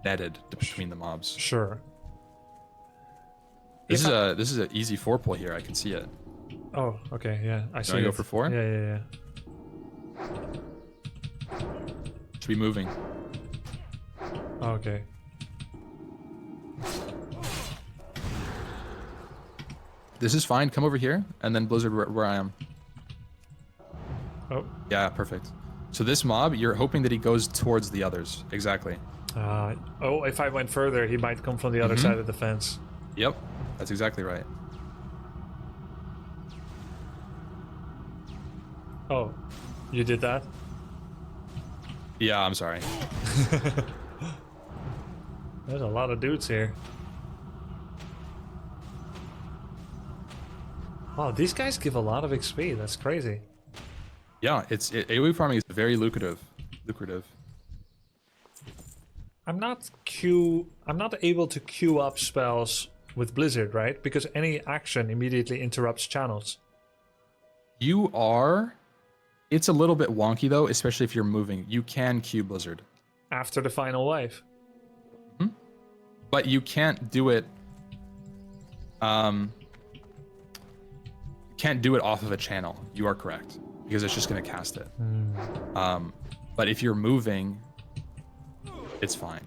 [SPEAKER 4] netted between the mobs.
[SPEAKER 1] Sure.
[SPEAKER 4] This is an easy 4 pull here. I can see it.
[SPEAKER 1] Oh, okay, yeah. I see.
[SPEAKER 4] I go
[SPEAKER 1] it.
[SPEAKER 4] for 4?
[SPEAKER 1] Yeah.
[SPEAKER 4] Should be moving.
[SPEAKER 1] Okay.
[SPEAKER 4] This is fine. Come over here, and then blizzard where I am.
[SPEAKER 1] Oh.
[SPEAKER 4] Yeah, perfect. So this mob, you're hoping that he goes towards the others. Exactly.
[SPEAKER 1] If I went further, he might come from the other side of the fence.
[SPEAKER 4] Yep, that's exactly right.
[SPEAKER 1] Oh, you did that?
[SPEAKER 4] Yeah, I'm sorry.
[SPEAKER 1] There's a lot of dudes here. Wow, these guys give a lot of XP. That's crazy.
[SPEAKER 4] Yeah, AoE farming is very lucrative.
[SPEAKER 1] I'm not able to queue up spells with Blizzard, right? Because any action immediately interrupts channels.
[SPEAKER 4] You are. It's a little bit wonky though, especially if you're moving. You can queue Blizzard.
[SPEAKER 1] After the final wave.
[SPEAKER 4] But you can't do it. Can't do it off of a channel. You are correct, because it's just going to cast it. But if you're moving, it's fine.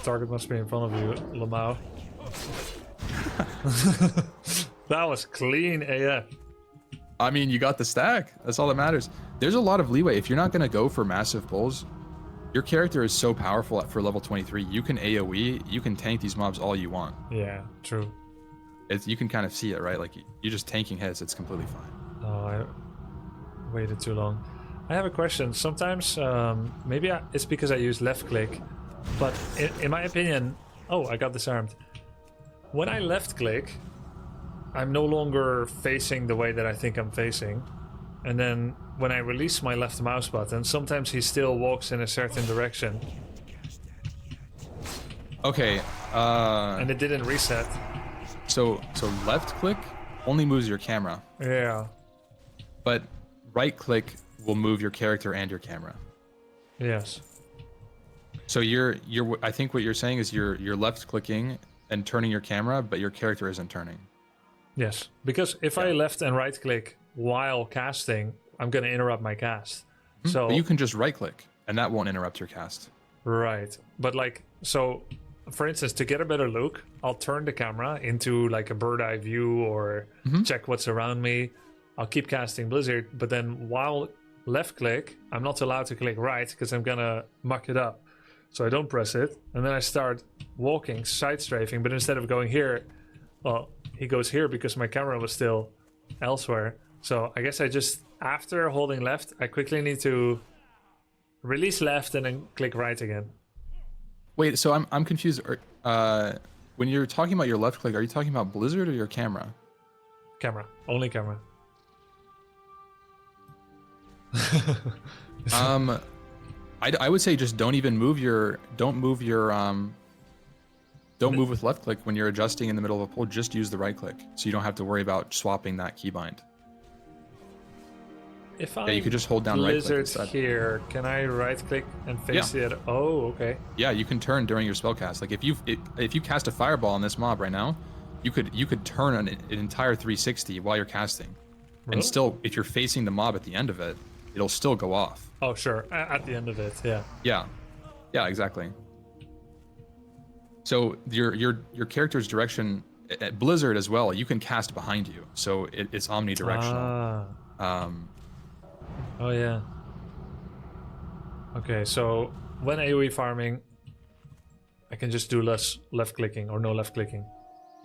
[SPEAKER 1] Target must be in front of you, Lamau. That was clean AF.
[SPEAKER 4] I mean, you got the stack. That's all that matters. There's a lot of leeway. If you're not going to go for massive pulls, your character is so powerful for level 23. You can AoE, you can tank these mobs all you want.
[SPEAKER 1] Yeah, true.
[SPEAKER 4] You can kind of see it, right? Like, you're just tanking hits. It's completely fine.
[SPEAKER 1] Oh, I waited too long. I have a question. Sometimes, maybe it's because I use left click, but in my opinion... Oh, I got disarmed. When I left click, I'm no longer facing the way that I think I'm facing. And then when I release my left mouse button, sometimes he still walks in a certain direction.
[SPEAKER 4] Okay.
[SPEAKER 1] And it didn't reset.
[SPEAKER 4] So left click only moves your camera,
[SPEAKER 1] Yeah.
[SPEAKER 4] but right click will move your character and your camera.
[SPEAKER 1] Yes.
[SPEAKER 4] So I think what you're saying is you're left clicking and turning your camera, but your character isn't turning.
[SPEAKER 1] Yes. Because if I left and right click while casting, I'm gonna interrupt my cast. So
[SPEAKER 4] But you can just right click and that won't interrupt your cast.
[SPEAKER 1] right. But like, so for instance, to get a better look, I'll turn the camera into like a bird eye view or check what's around me. I'll keep casting Blizzard, but then while left click, I'm not allowed to click right because I'm gonna muck it up. So I don't press it, and then I start walking, side strafing, but instead of going here, well, he goes here because my camera was still elsewhere. So I guess I just, after holding left, I quickly need to release left and then click right again.
[SPEAKER 4] Wait, so I'm confused. When you're talking about your left click, are you talking about Blizzard or your camera?
[SPEAKER 1] Camera, only camera.
[SPEAKER 4] I would say just don't move with left click when you're adjusting in the middle of a pull. Just use the right click, so you don't have to worry about swapping that keybind.
[SPEAKER 1] If I
[SPEAKER 4] Yeah, you could just hold down right click
[SPEAKER 1] Blizzard
[SPEAKER 4] instead.
[SPEAKER 1] here, can I right click and face
[SPEAKER 4] Yeah.
[SPEAKER 1] it? Oh, okay.
[SPEAKER 4] Yeah, you can turn during your spellcast. Like if you cast a fireball on this mob right now, you could turn an entire 360 while you're casting,
[SPEAKER 1] Really?
[SPEAKER 4] and still, if you're facing the mob at the end of it, it'll still go off.
[SPEAKER 1] Oh, sure. At the end of it, yeah.
[SPEAKER 4] Yeah, exactly. So your character's direction at Blizzard as well, you can cast behind you, so it's omnidirectional.
[SPEAKER 1] Ah. Oh, yeah. Okay, so when AoE farming, I can just do less left clicking or no left clicking.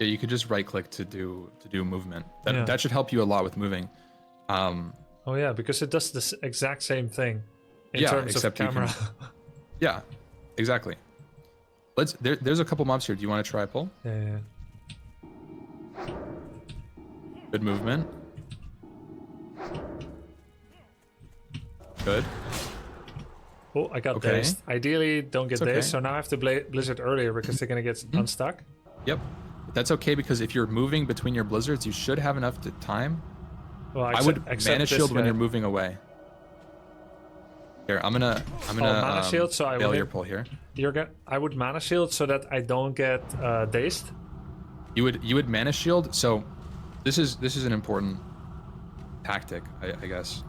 [SPEAKER 4] Yeah, you could just right click to do movement. That
[SPEAKER 1] Yeah.
[SPEAKER 4] that should help you a lot with moving.
[SPEAKER 1] Oh, yeah, because it does the exact same thing in
[SPEAKER 4] Yeah,
[SPEAKER 1] terms of
[SPEAKER 4] except you
[SPEAKER 1] camera.
[SPEAKER 4] Yeah, exactly. There's a couple mobs here. Do you want to try a pull?
[SPEAKER 1] Yeah.
[SPEAKER 4] Good movement. Good.
[SPEAKER 1] Oh, I got
[SPEAKER 4] Okay.
[SPEAKER 1] dazed. Ideally, don't get
[SPEAKER 4] It's okay.
[SPEAKER 1] dazed, so now I have to Blizzard earlier because they're gonna get unstuck.
[SPEAKER 4] Yep. But that's okay because if you're moving between your blizzards, you should have enough time.
[SPEAKER 1] Well,
[SPEAKER 4] I would
[SPEAKER 1] except
[SPEAKER 4] mana
[SPEAKER 1] this
[SPEAKER 4] shield when
[SPEAKER 1] guy.
[SPEAKER 4] you're moving away. Here, I'm gonna
[SPEAKER 1] mana shield, so I
[SPEAKER 4] fail
[SPEAKER 1] would-
[SPEAKER 4] your pull here.
[SPEAKER 1] I would mana shield so that I don't get dazed.
[SPEAKER 4] You would mana shield. So this is an important tactic, I guess.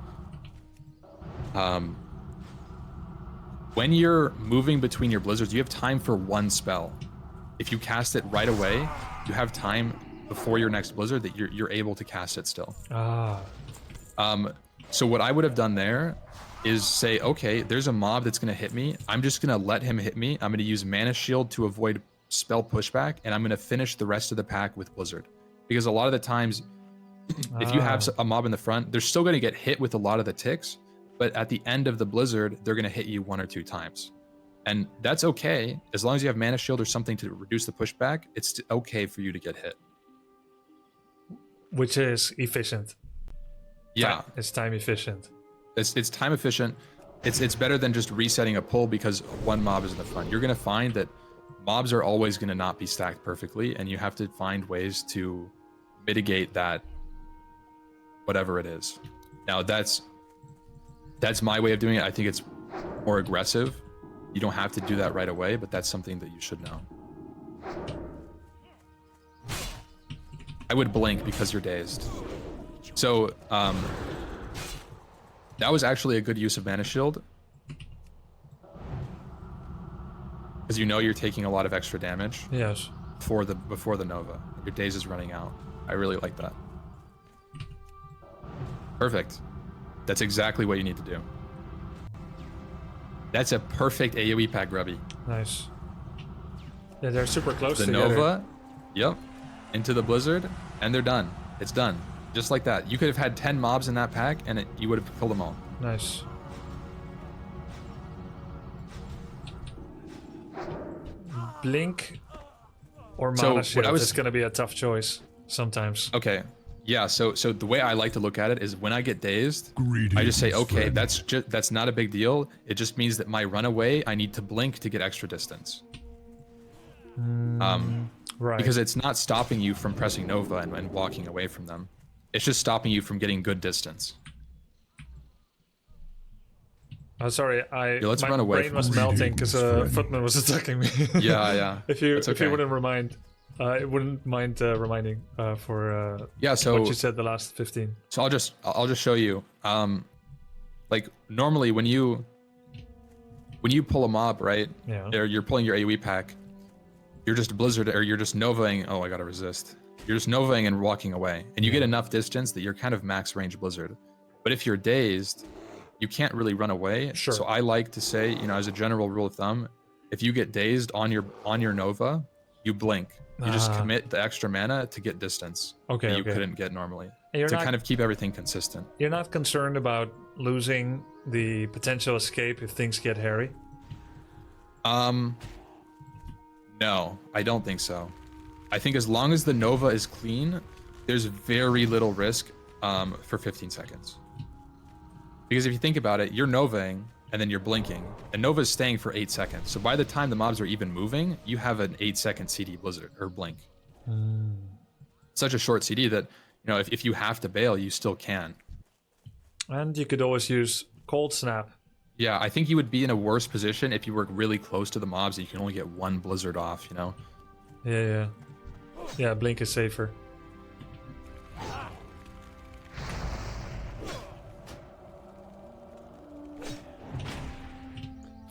[SPEAKER 4] When you're moving between your blizzards, you have time for one spell. If you cast it right away, you have time before your next blizzard that you're able to cast it still.
[SPEAKER 1] Ah.
[SPEAKER 4] So what I would have done there is say, okay, there's a mob that's gonna hit me. I'm just gonna let him hit me. I'm gonna use mana shield to avoid spell pushback, and I'm gonna finish the rest of the pack with blizzard. Because a lot of the times, if you have a mob in the front, they're still gonna get hit with a lot of the ticks, but at the end of the blizzard, they're gonna hit you 1 or 2 times. And that's okay, as long as you have mana shield or something to reduce the pushback, it's okay for you to get hit.
[SPEAKER 1] Which is efficient.
[SPEAKER 4] Yeah,
[SPEAKER 1] It's time efficient.
[SPEAKER 4] it's time efficient. It's better than just resetting a pull because one mob is in the front. You're gonna find that mobs are always gonna not be stacked perfectly, and you have to find ways to mitigate that, whatever it is. Now that's my way of doing it. I think it's more aggressive. You don't have to do that right away, but that's something that you should know. I would blink because you're dazed. So that was actually a good use of mana shield, because you know you're taking a lot of extra damage
[SPEAKER 1] Yes.
[SPEAKER 4] before the Nova. Your daze is running out. I really like that. Perfect. That's exactly what you need to do. That's a perfect AoE pack, Grubby.
[SPEAKER 1] Nice. Yeah, they're super close
[SPEAKER 4] The
[SPEAKER 1] together.
[SPEAKER 4] Nova, yep, into the Blizzard, and they're done. It's done. Just like that. You could have had 10 mobs in that pack, and you would have killed them all.
[SPEAKER 1] Nice. Blink or
[SPEAKER 4] So,
[SPEAKER 1] mana
[SPEAKER 4] what
[SPEAKER 1] shield
[SPEAKER 4] I was-
[SPEAKER 1] is going to be a tough choice sometimes.
[SPEAKER 4] Okay. Yeah, so the way I like to look at it is when I get dazed, I just say, okay, that's not a big deal. It just means that my runaway, I need to blink to get extra distance.
[SPEAKER 1] Right.
[SPEAKER 4] Because it's not stopping you from pressing Nova and walking away from them. It's just stopping you from getting good distance.
[SPEAKER 1] Oh, sorry,
[SPEAKER 4] let's
[SPEAKER 1] my
[SPEAKER 4] run away
[SPEAKER 1] brain
[SPEAKER 4] from
[SPEAKER 1] was
[SPEAKER 4] this.
[SPEAKER 1] melting because Footman was attacking me.
[SPEAKER 4] Yeah.
[SPEAKER 1] If you
[SPEAKER 4] That's
[SPEAKER 1] if you
[SPEAKER 4] okay.
[SPEAKER 1] wouldn't mind reminding for
[SPEAKER 4] Yeah, so
[SPEAKER 1] what you said the last 15.
[SPEAKER 4] So I'll just show you. Like normally when you pull a mob, right?
[SPEAKER 1] Yeah.
[SPEAKER 4] Or you're pulling your AoE pack, you're just blizzard or you're just novaing. Oh, I gotta resist. You're just novaing and walking away, and you get enough distance that you're kind of max range blizzard. But if you're dazed, you can't really run away.
[SPEAKER 1] Sure.
[SPEAKER 4] So I like to say, as a general rule of thumb, if you get dazed on your nova, you blink. You just commit the extra mana to get distance
[SPEAKER 1] Okay,
[SPEAKER 4] that you
[SPEAKER 1] okay.
[SPEAKER 4] couldn't get normally.
[SPEAKER 1] And you're
[SPEAKER 4] To
[SPEAKER 1] not-
[SPEAKER 4] kind of keep everything consistent.
[SPEAKER 1] You're not concerned about losing the potential escape if things get hairy?
[SPEAKER 4] No, I don't think so. I think as long as the Nova is clean, there's very little risk for 15 seconds. Because if you think about it, you're Novaing and then you're blinking, and Nova is staying for 8 seconds. So by the time the mobs are even moving, you have an 8-second CD blizzard or blink. Such a short CD that if you have to bail, you still can.
[SPEAKER 1] And you could always use Cold Snap.
[SPEAKER 4] Yeah, I think you would be in a worse position if you work really close to the mobs and you can only get one blizzard off,
[SPEAKER 1] Yeah, blink is safer.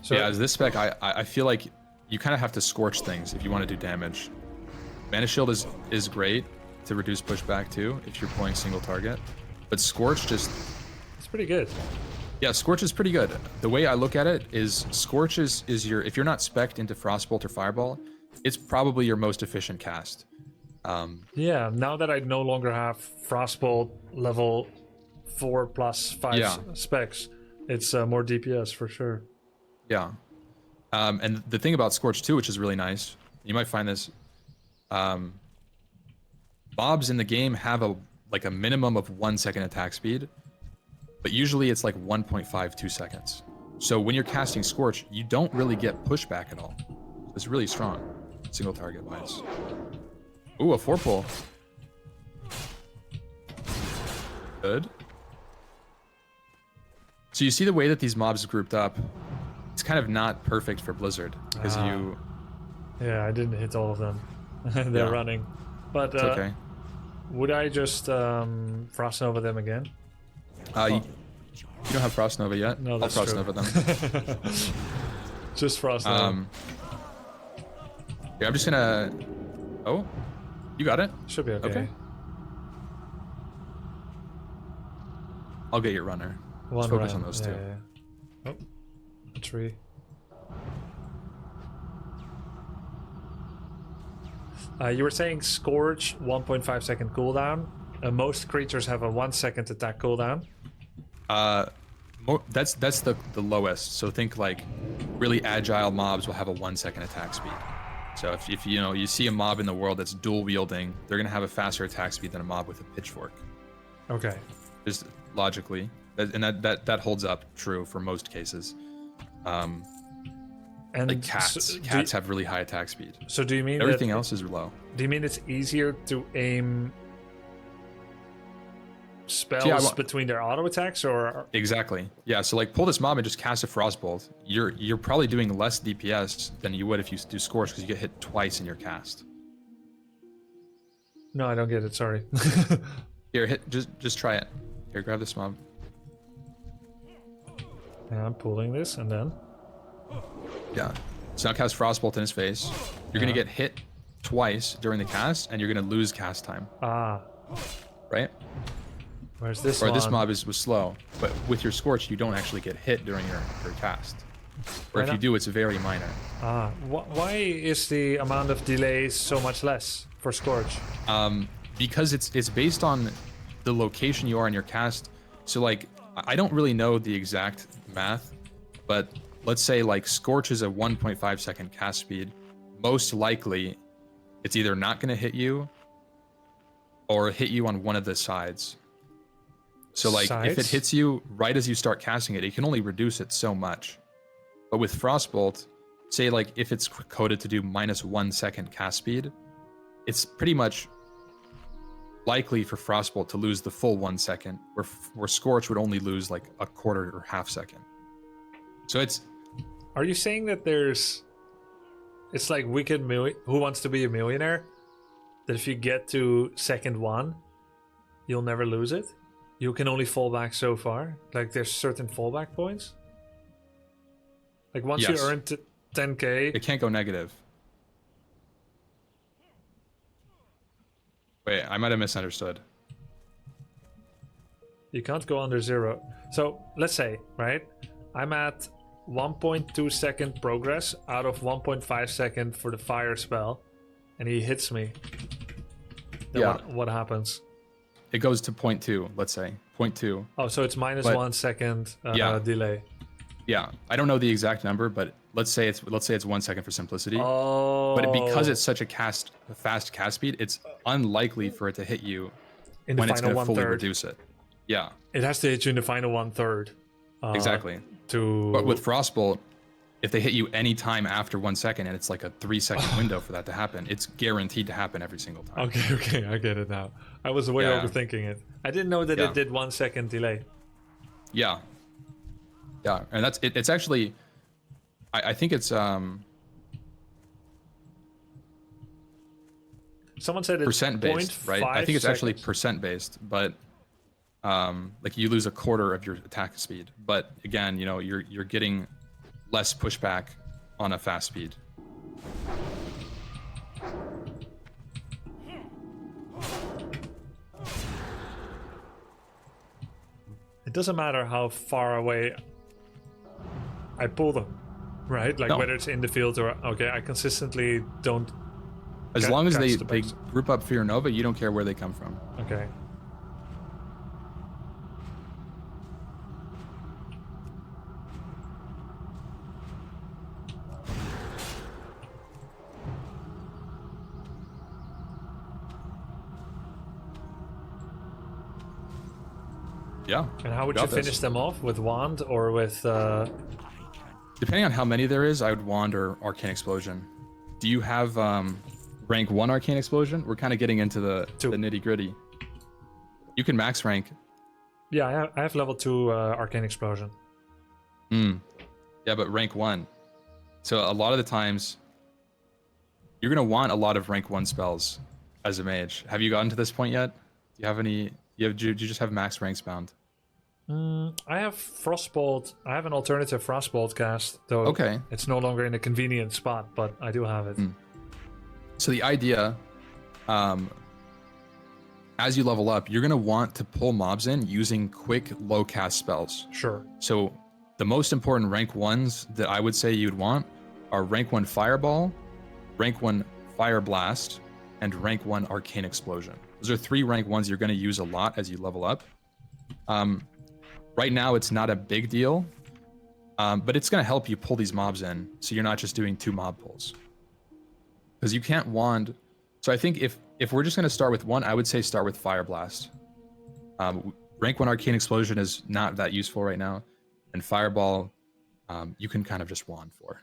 [SPEAKER 1] So
[SPEAKER 4] Yeah, as this spec, I feel like you kind of have to scorch things if you want to do damage. Mana Shield is great to reduce pushback too if you're pulling single target, but Scorch just...
[SPEAKER 1] it's pretty good.
[SPEAKER 4] Yeah, Scorch is pretty good. The way I look at it is Scorch is your... if you're not spec'd into Frostbolt or Fireball, it's probably your most efficient cast.
[SPEAKER 1] Yeah, now that I no longer have Frostbolt level 4+5
[SPEAKER 4] Yeah.
[SPEAKER 1] specs, it's more DPS for sure.
[SPEAKER 4] Yeah. And the thing about Scorch too, which is really nice, you might find this, mobs in the game have a minimum of 1 second attack speed, but usually it's like 1.52 seconds. So when you're casting Scorch, you don't really get pushback at all. It's really strong, single target wise. Ooh, a 4-pull. Good. So you see the way that these mobs grouped up, it's kind of not perfect for Blizzard because you...
[SPEAKER 1] Yeah, I didn't hit all of them. They're
[SPEAKER 4] Yeah.
[SPEAKER 1] running. But
[SPEAKER 4] It's okay.
[SPEAKER 1] would I just Frost Nova them again?
[SPEAKER 4] You don't have Frost Nova yet?
[SPEAKER 1] No, that's
[SPEAKER 4] I'll Frost
[SPEAKER 1] true.
[SPEAKER 4] Nova them.
[SPEAKER 1] Just Frost Nova.
[SPEAKER 4] Yeah, I'm just gonna... Oh, you got it.
[SPEAKER 1] Should be okay.
[SPEAKER 4] Okay. I'll get your runner.
[SPEAKER 1] One
[SPEAKER 4] Let's focus
[SPEAKER 1] round.
[SPEAKER 4] on those
[SPEAKER 1] yeah,
[SPEAKER 4] two.
[SPEAKER 1] Yeah. Oh, a tree. You were saying Scourge 1.5 second cooldown. Most creatures have a 1 second attack cooldown.
[SPEAKER 4] That's the lowest. So think like really agile mobs will have a 1 second attack speed. So if you see a mob in the world that's dual wielding, they're gonna have a faster attack speed than a mob with a pitchfork.
[SPEAKER 1] Okay.
[SPEAKER 4] Just logically, and that holds up true for most cases.
[SPEAKER 1] And
[SPEAKER 4] Like cats, cats have really high attack speed.
[SPEAKER 1] So do you mean
[SPEAKER 4] Everything
[SPEAKER 1] that,
[SPEAKER 4] else is low.
[SPEAKER 1] Do you mean it's easier to aim spells
[SPEAKER 4] Yeah, I wa-
[SPEAKER 1] between their auto attacks, or
[SPEAKER 4] Exactly. Yeah. So like pull this mob and just cast a frostbolt. You're probably doing less DPS than you would if you do Scorch because you get hit twice in your cast.
[SPEAKER 1] no? I don't get it. Sorry.
[SPEAKER 4] Here, just try it. Here, grab this mob.
[SPEAKER 1] Yeah, I'm pulling this, and then
[SPEAKER 4] Yeah. So now cast frostbolt in his face. You're gonna
[SPEAKER 1] Yeah.
[SPEAKER 4] get hit twice during the cast, and you're gonna lose cast time. Right?
[SPEAKER 1] Where's this
[SPEAKER 4] Or
[SPEAKER 1] one?
[SPEAKER 4] this mob was slow, but with your Scorch, you don't actually get hit during your cast. Or if
[SPEAKER 1] Why
[SPEAKER 4] you
[SPEAKER 1] not?
[SPEAKER 4] do, it's very minor.
[SPEAKER 1] Why is the amount of delay so much less for Scourge?
[SPEAKER 4] Because it's based on the location you are in your cast. So like, I don't really know the exact math, but let's say like Scorch is a 1.5 second cast speed. Most likely, it's either not gonna hit you or hit you on one of the sides. So like if it
[SPEAKER 1] Sides?
[SPEAKER 4] hits you right as you start casting it, it can only reduce it so much. But with Frostbolt, say like if it's coded to do -1 second cast speed, it's pretty much likely for Frostbolt to lose the full 1 second, where Scorch would only lose like a quarter or half second. So it's...
[SPEAKER 1] Are you saying that it's like Who Wants to Be a Millionaire? That if you get to second 1, you'll never lose it? You can only fall back so far? Like there's certain fallback points? Like once you
[SPEAKER 4] Yes.
[SPEAKER 1] earn 10k...
[SPEAKER 4] It can't go negative. Wait, I might have misunderstood.
[SPEAKER 1] You can't go under 0. So let's say, right? I'm at 1.2 second progress out of 1.5 second for the fire spell, and he hits me. Then
[SPEAKER 4] Yeah.
[SPEAKER 1] what happens?
[SPEAKER 4] It goes to 0.2, let's say. 0.2.
[SPEAKER 1] Oh, so it's minus
[SPEAKER 4] But-
[SPEAKER 1] 1 second
[SPEAKER 4] Yeah.
[SPEAKER 1] delay.
[SPEAKER 4] Yeah. I don't know the exact number, but let's say it's 1 second for simplicity.
[SPEAKER 1] Oh.
[SPEAKER 4] But because it's such a fast cast speed, it's unlikely for it to hit you
[SPEAKER 1] in the
[SPEAKER 4] when it's
[SPEAKER 1] final
[SPEAKER 4] going to fully
[SPEAKER 1] 1/3.
[SPEAKER 4] reduce it. Yeah,
[SPEAKER 1] It has to hit you in the final 1/3.
[SPEAKER 4] exactly.
[SPEAKER 1] To
[SPEAKER 4] But with Frostbolt, if they hit you any time after 1 second and it's like a 3-second window for that to happen, it's guaranteed to happen every single time.
[SPEAKER 1] Okay, I get it now. I was way
[SPEAKER 4] Yeah.
[SPEAKER 1] overthinking it. I didn't know that
[SPEAKER 4] Yeah.
[SPEAKER 1] it did 1 second delay.
[SPEAKER 4] Yeah. Yeah, and that's it. It's actually, I think it's
[SPEAKER 1] Someone said it's
[SPEAKER 4] percent based, right? I think it's actually percent based, but like you lose a quarter of your attack speed. But again, you know, you're getting less pushback on a fast speed.
[SPEAKER 1] It doesn't matter how far away I pull them, right? Like
[SPEAKER 4] No.
[SPEAKER 1] whether it's in the field or okay, I consistently don't.
[SPEAKER 4] As long as
[SPEAKER 1] catch
[SPEAKER 4] they
[SPEAKER 1] the bugs.
[SPEAKER 4] group up Fear Nova, you don't care where they come from.
[SPEAKER 1] Okay.
[SPEAKER 4] Yeah.
[SPEAKER 1] And how would you
[SPEAKER 4] got this.
[SPEAKER 1] finish them off? With wand or with?
[SPEAKER 4] Depending on how many there is, I would wand or Arcane Explosion. Do you have rank 1 Arcane Explosion? We're kind of getting into the
[SPEAKER 1] 2.
[SPEAKER 4] nitty gritty. You can max rank.
[SPEAKER 1] Yeah, I have level 2 arcane explosion.
[SPEAKER 4] Yeah, but rank 1. So a lot of the times, you're going to want a lot of rank 1 spells as a mage. Have you gotten to this point yet? Do you have any... Do you just have max ranks bound?
[SPEAKER 1] I have Frostbolt. I have an alternative Frostbolt cast, though.
[SPEAKER 4] Okay.
[SPEAKER 1] It's no longer in a convenient spot, but I do have it.
[SPEAKER 4] So the idea, as you level up, you're going to want to pull mobs in using quick, low cast spells.
[SPEAKER 1] Sure.
[SPEAKER 4] So the most important rank 1s that I would say you'd want are rank 1 Fireball, rank 1 Fire Blast, and rank 1 Arcane Explosion. Those are 3 rank 1s you're going to use a lot as you level up. Right now, it's not a big deal, but it's going to help you pull these mobs in, so you're not just doing 2 mob pulls. Because you can't wand. So I think if we're just going to start with 1, I would say start with Fire Blast. Rank 1 Arcane Explosion is not that useful right now, and Fireball, you can kind of just wand for.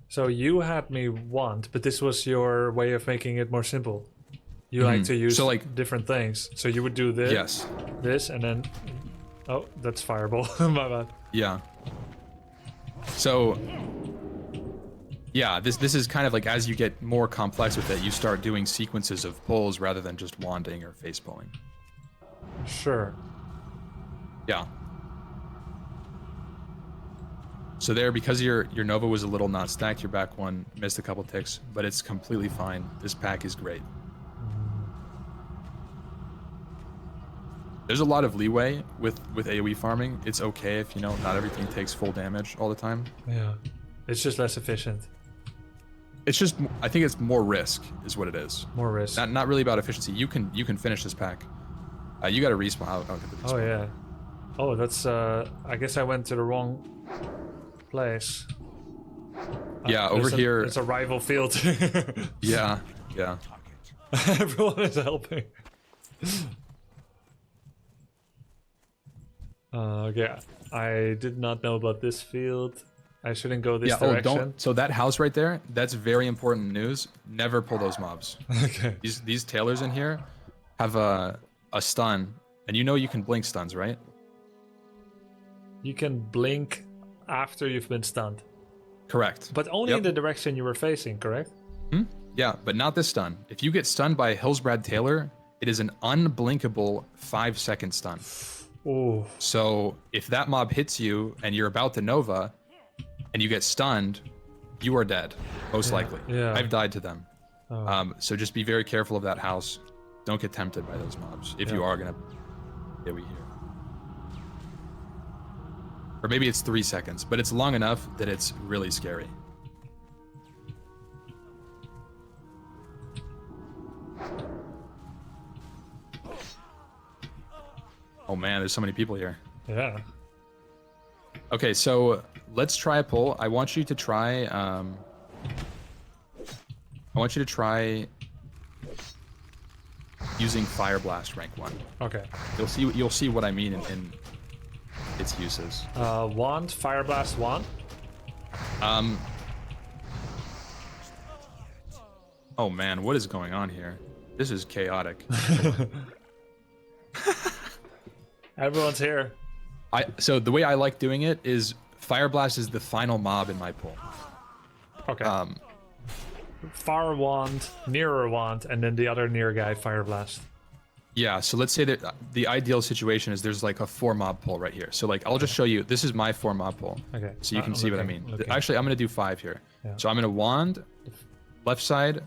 [SPEAKER 1] So you had me wand, but this was your way of making it more simple. You like to use
[SPEAKER 4] So, like-
[SPEAKER 1] different things. So you would do this,
[SPEAKER 4] Yes.
[SPEAKER 1] this, and then... Oh, that's Fireball. My bad.
[SPEAKER 4] Yeah. So, yeah, this is kind of like as you get more complex with it, you start doing sequences of pulls rather than just wanding or face pulling.
[SPEAKER 1] Sure.
[SPEAKER 4] Yeah. So there, because your Nova was a little not stacked, your back one missed a couple ticks, but it's completely fine. This pack is great. There's a lot of leeway with AoE farming. It's okay if, you know, not everything takes full damage all the time.
[SPEAKER 1] Yeah. It's just less efficient.
[SPEAKER 4] It's just, I think it's more risk is what it is.
[SPEAKER 1] More risk.
[SPEAKER 4] Not really about efficiency. You can finish this pack. You got to respawn. I'll get the respawn.
[SPEAKER 1] Oh, yeah. Oh, that's... I guess I went to the wrong place.
[SPEAKER 4] Yeah, over here.
[SPEAKER 1] It's a rival field.
[SPEAKER 4] Yeah, yeah.
[SPEAKER 1] Everyone is helping. Okay, I did not know about this field. I shouldn't go this
[SPEAKER 4] Yeah.
[SPEAKER 1] direction.
[SPEAKER 4] Oh, don't. So that house right there, that's very important news. Never pull those mobs.
[SPEAKER 1] Okay.
[SPEAKER 4] These tailors in here have a stun, and you can blink stuns, right?
[SPEAKER 1] You can blink after you've been stunned,
[SPEAKER 4] Correct.
[SPEAKER 1] but only
[SPEAKER 4] Yep.
[SPEAKER 1] in the direction you were facing, correct?
[SPEAKER 4] Yeah, but not this stun. If you get stunned by a Hillsbrad Tailor, it is an unblinkable 5-second stun.
[SPEAKER 1] Oh,
[SPEAKER 4] So if that mob hits you and you're about to Nova, and you get stunned, you are dead, most likely.
[SPEAKER 1] yeah.
[SPEAKER 4] I've died to them.
[SPEAKER 1] Oh.
[SPEAKER 4] So just be very careful of that house. Don't get tempted by those mobs if you
[SPEAKER 1] Yeah.
[SPEAKER 4] are gonna AoE here. Or maybe it's 3 seconds, but it's long enough that it's really scary. Oh man, there's so many people here.
[SPEAKER 1] yeah.
[SPEAKER 4] Okay, so let's try a pull. I want you to try. I want you to try using Fire Blast rank 1.
[SPEAKER 1] Okay.
[SPEAKER 4] You'll see what I mean in its uses.
[SPEAKER 1] Wand, Fire Blast, wand.
[SPEAKER 4] Oh man, what is going on here? This is chaotic.
[SPEAKER 1] Everyone's here.
[SPEAKER 4] So the way I like doing it is Fire Blast is the final mob in my pull.
[SPEAKER 1] Okay. Far wand, nearer wand, and then the other near guy, Fire Blast.
[SPEAKER 4] Yeah, so let's say that the ideal situation is there's like a 4 mob pull right here. So like I'll just show you. This is my 4 mob pull.
[SPEAKER 1] Okay.
[SPEAKER 4] So you can see what I mean.
[SPEAKER 1] looking.
[SPEAKER 4] Actually, I'm gonna do 5 here.
[SPEAKER 1] Yeah.
[SPEAKER 4] So I'm gonna wand, left side,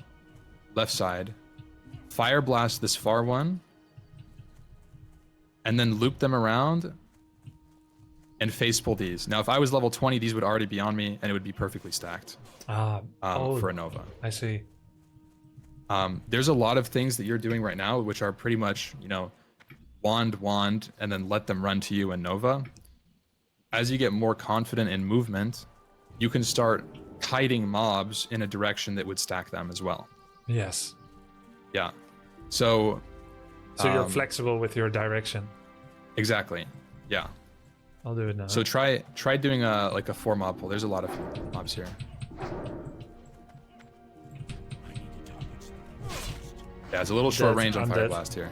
[SPEAKER 4] Fire Blast this far one, and then loop them around and face pull these. Now, if I was level 20, these would already be on me and it would be perfectly stacked for a Nova.
[SPEAKER 1] I see.
[SPEAKER 4] There's a lot of things that you're doing right now, which are pretty much, wand, and then let them run to you and Nova. As you get more confident in movement, you can start kiting mobs in a direction that would stack them as well.
[SPEAKER 1] Yes.
[SPEAKER 4] Yeah. So
[SPEAKER 1] you're flexible with your direction.
[SPEAKER 4] exactly. Yeah.
[SPEAKER 1] I'll do it now.
[SPEAKER 4] So try doing a 4 mob pull. There's a lot of mobs here. Yeah, it's a little short
[SPEAKER 1] Dead.
[SPEAKER 4] range on
[SPEAKER 1] I'm
[SPEAKER 4] Fire
[SPEAKER 1] dead.
[SPEAKER 4] Blast here.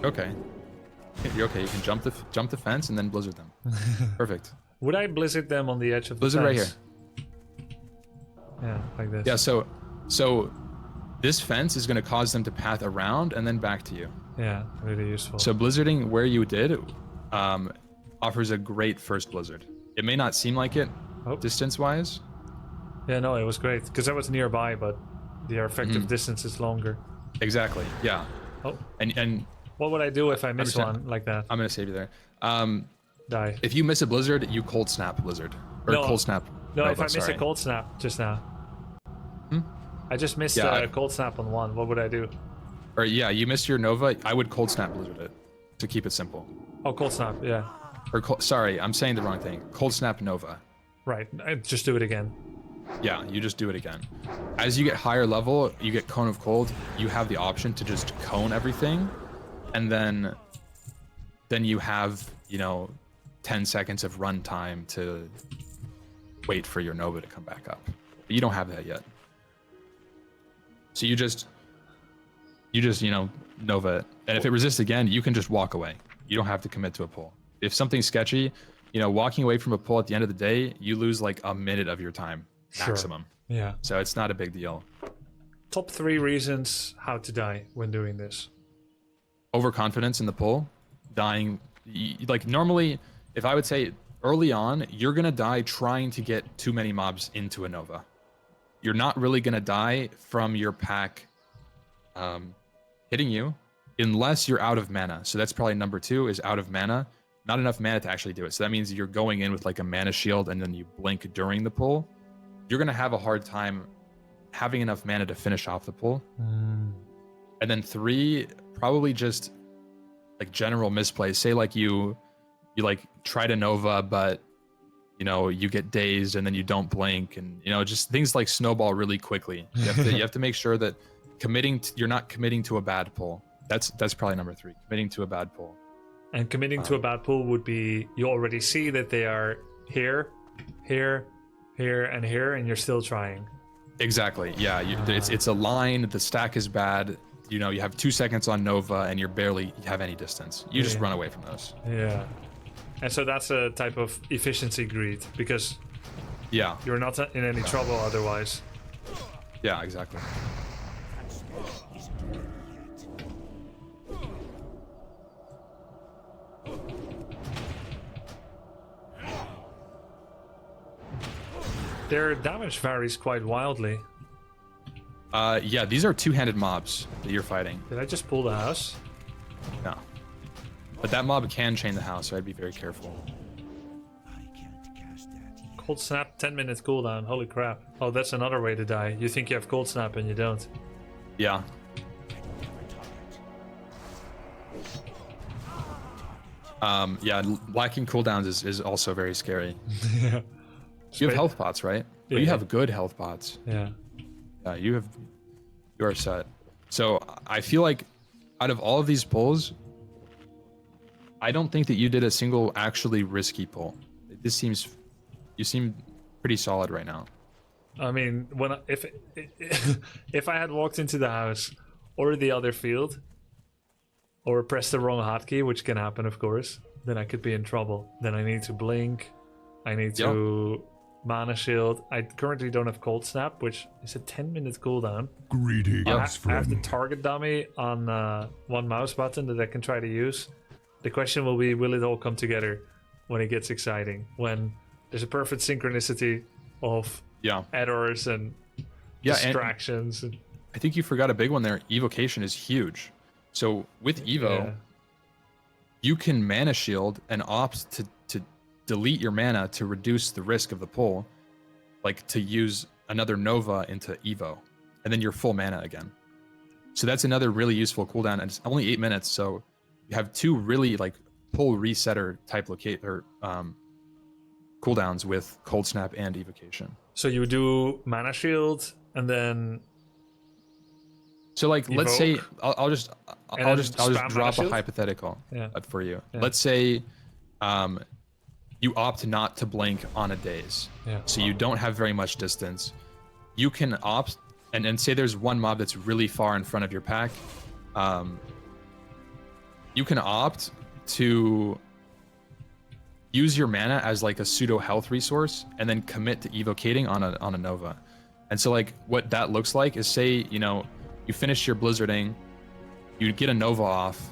[SPEAKER 4] Okay. You're okay. You can jump the fence and then blizzard them. Perfect.
[SPEAKER 1] Would I blizzard them on the edge of the
[SPEAKER 4] Blizzard right here.
[SPEAKER 1] fence? Yeah, like this.
[SPEAKER 4] Yeah. So this fence is going to cause them to path around and then back to you.
[SPEAKER 1] Yeah, really useful.
[SPEAKER 4] So blizzarding where you did offers a great first blizzard. It may not seem like it distance-wise.
[SPEAKER 1] Yeah, no, it was great because I was nearby, but the effective distance is longer.
[SPEAKER 4] Exactly. Yeah.
[SPEAKER 1] Oh,
[SPEAKER 4] And
[SPEAKER 1] what would I do if I miss
[SPEAKER 4] understand.
[SPEAKER 1] one like that?
[SPEAKER 4] I'm going to save you there.
[SPEAKER 1] Die.
[SPEAKER 4] If you miss a blizzard, you cold snap blizzard or
[SPEAKER 1] No.
[SPEAKER 4] cold snap.
[SPEAKER 1] No,
[SPEAKER 4] Right,
[SPEAKER 1] if I miss
[SPEAKER 4] sorry.
[SPEAKER 1] a cold snap just now. I just missed
[SPEAKER 4] Yeah,
[SPEAKER 1] a cold snap on one. What would I do?
[SPEAKER 4] Or yeah, you missed your Nova. I would cold snap blizzard it to keep it simple.
[SPEAKER 1] Oh, cold snap. Yeah.
[SPEAKER 4] Or sorry, I'm saying the wrong thing. Cold snap Nova.
[SPEAKER 1] Right. I just do it again.
[SPEAKER 4] Yeah, you just do it again. As you get higher level, you get Cone of Cold. You have the option to just cone everything, and then you have 10 seconds of run time to wait for your Nova to come back up. But you don't have that yet. So you just Nova it. And if it resists again, you can just walk away. You don't have to commit to a pull. If something's sketchy, walking away from a pull at the end of the day, you lose like a minute of your time maximum.
[SPEAKER 1] Yeah.
[SPEAKER 4] So it's not a big deal.
[SPEAKER 1] Top 3 reasons how to die when doing this.
[SPEAKER 4] Overconfidence in the pull, dying. Like normally, if I would say early on, you're going to die trying to get too many mobs into a Nova. You're not really going to die from your pack hitting you unless you're out of mana. So that's probably number 2 is out of mana. Not enough mana to actually do it. So that means you're going in with like a mana shield and then you blink during the pull. You're going to have a hard time having enough mana to finish off the pull. And then 3, probably just like general misplays. Say like you like try to Nova, but you get dazed and then you don't blink, and just things like snowball really quickly. You have to make sure that you're not committing to a bad pull. That's probably number 3, committing to a bad pull.
[SPEAKER 1] And committing to a bad pull would be you already see that they are here, here, and you're still trying.
[SPEAKER 4] Exactly. Yeah. It's a line. The stack is bad. You know, you have 2 seconds on Nova, and you barely have any distance. You just run away from those.
[SPEAKER 1] Yeah. And so that's a type of efficiency greed because
[SPEAKER 4] Yeah.
[SPEAKER 1] you're not in any trouble otherwise.
[SPEAKER 4] Yeah. Exactly.
[SPEAKER 1] Their damage varies quite wildly.
[SPEAKER 4] Yeah. These are two-handed mobs that you're fighting.
[SPEAKER 1] Did I just pull the house?
[SPEAKER 4] No. But that mob can chain the house, so I'd be very careful.
[SPEAKER 1] Cold snap, 10-minute cooldown. Holy crap. Oh, that's another way to die. You think you have cold snap and you don't.
[SPEAKER 4] Yeah. Yeah, lacking cooldowns is also very scary.
[SPEAKER 1] Yeah.
[SPEAKER 4] You have health pots, right?
[SPEAKER 1] Yeah.
[SPEAKER 4] You have good health pots.
[SPEAKER 1] Yeah.
[SPEAKER 4] You are set. So I feel like out of all of these pulls, I don't think that you did a single actually risky pull. You seem pretty solid right now.
[SPEAKER 1] I mean, if I had walked into the house or the other field or pressed the wrong hotkey, which can happen, of course, then I could be in trouble. Then I need to blink. I need to mana shield. I currently don't have cold snap, which is a 10-minute cooldown.
[SPEAKER 6] Greetings
[SPEAKER 1] I have the target dummy on one mouse button that I can try to use. The question will be, will it all come together when it gets exciting? When there's a perfect synchronicity of errors and distractions. And
[SPEAKER 4] I think you forgot a big one there. Evocation is huge. So with Evo, you can mana shield and opt to delete your mana to reduce the risk of the pull, like to use another Nova into Evo, and then you're full mana again. So that's another really useful cooldown, and it's only 8 minutes, so you have two really like pull resetter type cooldowns with Cold Snap and Evocation.
[SPEAKER 1] So you would do mana shield and then.
[SPEAKER 4] So like,
[SPEAKER 1] Evoke,
[SPEAKER 4] let's say I'll just
[SPEAKER 1] spam
[SPEAKER 4] drop
[SPEAKER 1] mana
[SPEAKER 4] a hypothetical for you.
[SPEAKER 1] Yeah.
[SPEAKER 4] Let's say you opt not to blink on a daze.
[SPEAKER 1] Yeah.
[SPEAKER 4] So you don't have very much distance. You can opt and say there's one mob that's really far in front of your pack. You can opt to use your mana as like a pseudo health resource and then commit to evocating on a Nova. And so like what that looks like is, say, you know, you finish your blizzarding, you get a Nova off,